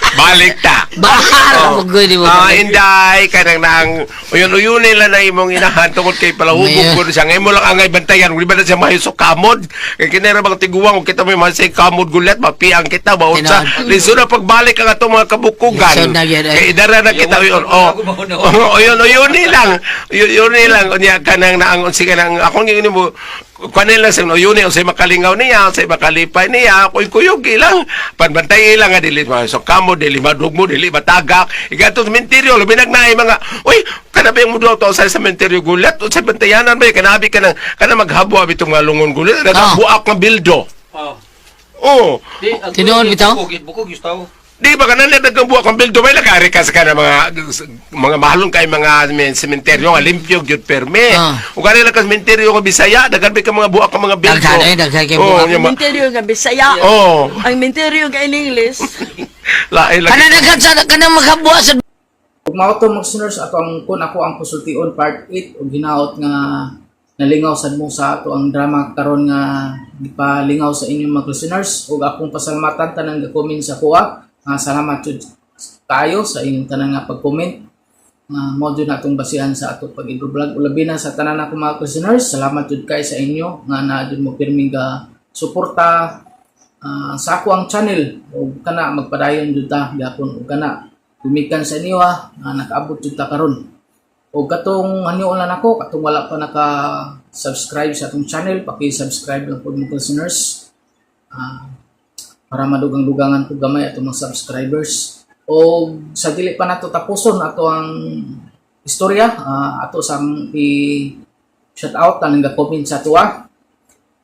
Balik ta. Bahar mo gud mo. Inday kanang nang uyon nila na imong inahan tungod kay palahubog ko siya ngay mo lang angay bantayan uli ba na siya mahisok kamod kay kinera bang tiguwang kita may masay kamod gulat mapiang kita bautsa liso na pagbalik ang atong mga kabukugan kay idara na kita uyon nilang unya kanang naangon sige nang akong ngini mo kanila sa uyuni o sa makalingaw niya sa makalipay niya kuyog ilang panbantay ilang nga dili masok kamod dili madugmo dili matagak igato sa menteryo labi nagnay mga uy kanabi mo daw to sa menteryo gulat o sa bantayanan ba kanabi ka na maghabwa bitong nga lungon gulat nagbuak ng bildo tinuod bitaw bukog yustaw di ba kanan nagbuak ng bildo may lagari ka sa kana mga mahalong kay mga sementeryo nga limpyo gyud perme ug kanila ka sementeryo nga Bisaya daghan ka mga buak ka mga bildo daghan kay buak menteryo nga Bisaya ang menteryo nga in English kana daghan sa kana maghabwa sa ug mao to mag-listeners ato ang kun ako ang pusultion part 8 ug hinaot nga nalingaw sad mo sa ato ang drama karon nga gipalingaw sa inyong mga listeners ug akong pasalamatan tanang ga-comment sa kuha salamat jud tayo sa inyong tanan nga pag-comment mo jud natong basihan sa ato pag-vlog ulabi na sa tanan ako mga listeners salamat jud kay sa inyo nga naa jud mo pirmi ga suporta sa ako ang channel ug kana magpadayon jud ta gyapon ug kana tumikan sa inyo nakaabot jud ta karon ug katong hanyoon lang ako katong wala pa naka-subscribe sa atong channel paki-subscribe lang po mga listeners para madugang-dugangan ko gamay atong mga subscribers o sa dili pa nato tapuson ato ang istorya ato sang i-shout out tanang ga-comment sa ato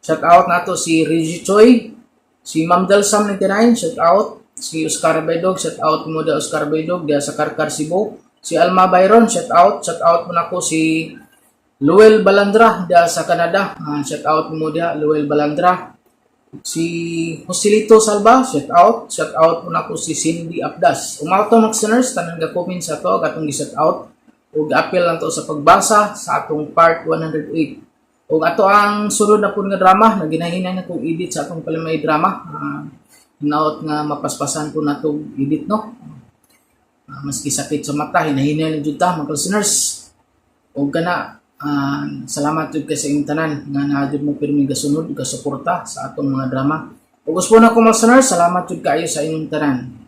shout out nato si Reggie Choi si Ma'am Delsam 99 shout out si Oscar Baydog shout out mo da Oscar Baydog dia sa Karkar Cebu si Alma Byron shout out mo nako si Luel Balandra dia sa Canada shout out mo dia Luel Balandra si Joselito Salva shout out po na ko si Cindy Abdas umato mag-listeners tanang ga-comment sa to gatong gi-shout out ug appeal lang to sa pagbasa sa atong part 108 ug ato ang sunod na pud nga drama na ginahinay na kong edit sa atong palimay drama hinaot nga mapaspasan ko na tong edit no maski sakit sa mata hinahinay na jud ta mga listeners ug kana salamat jud kay sa inyong tanan nga naadjud mo pirmi gasunod ug suporta sa atong mga drama. Ug gusto na ko mga listeners, salamat jud kaayo sa inyong tanan.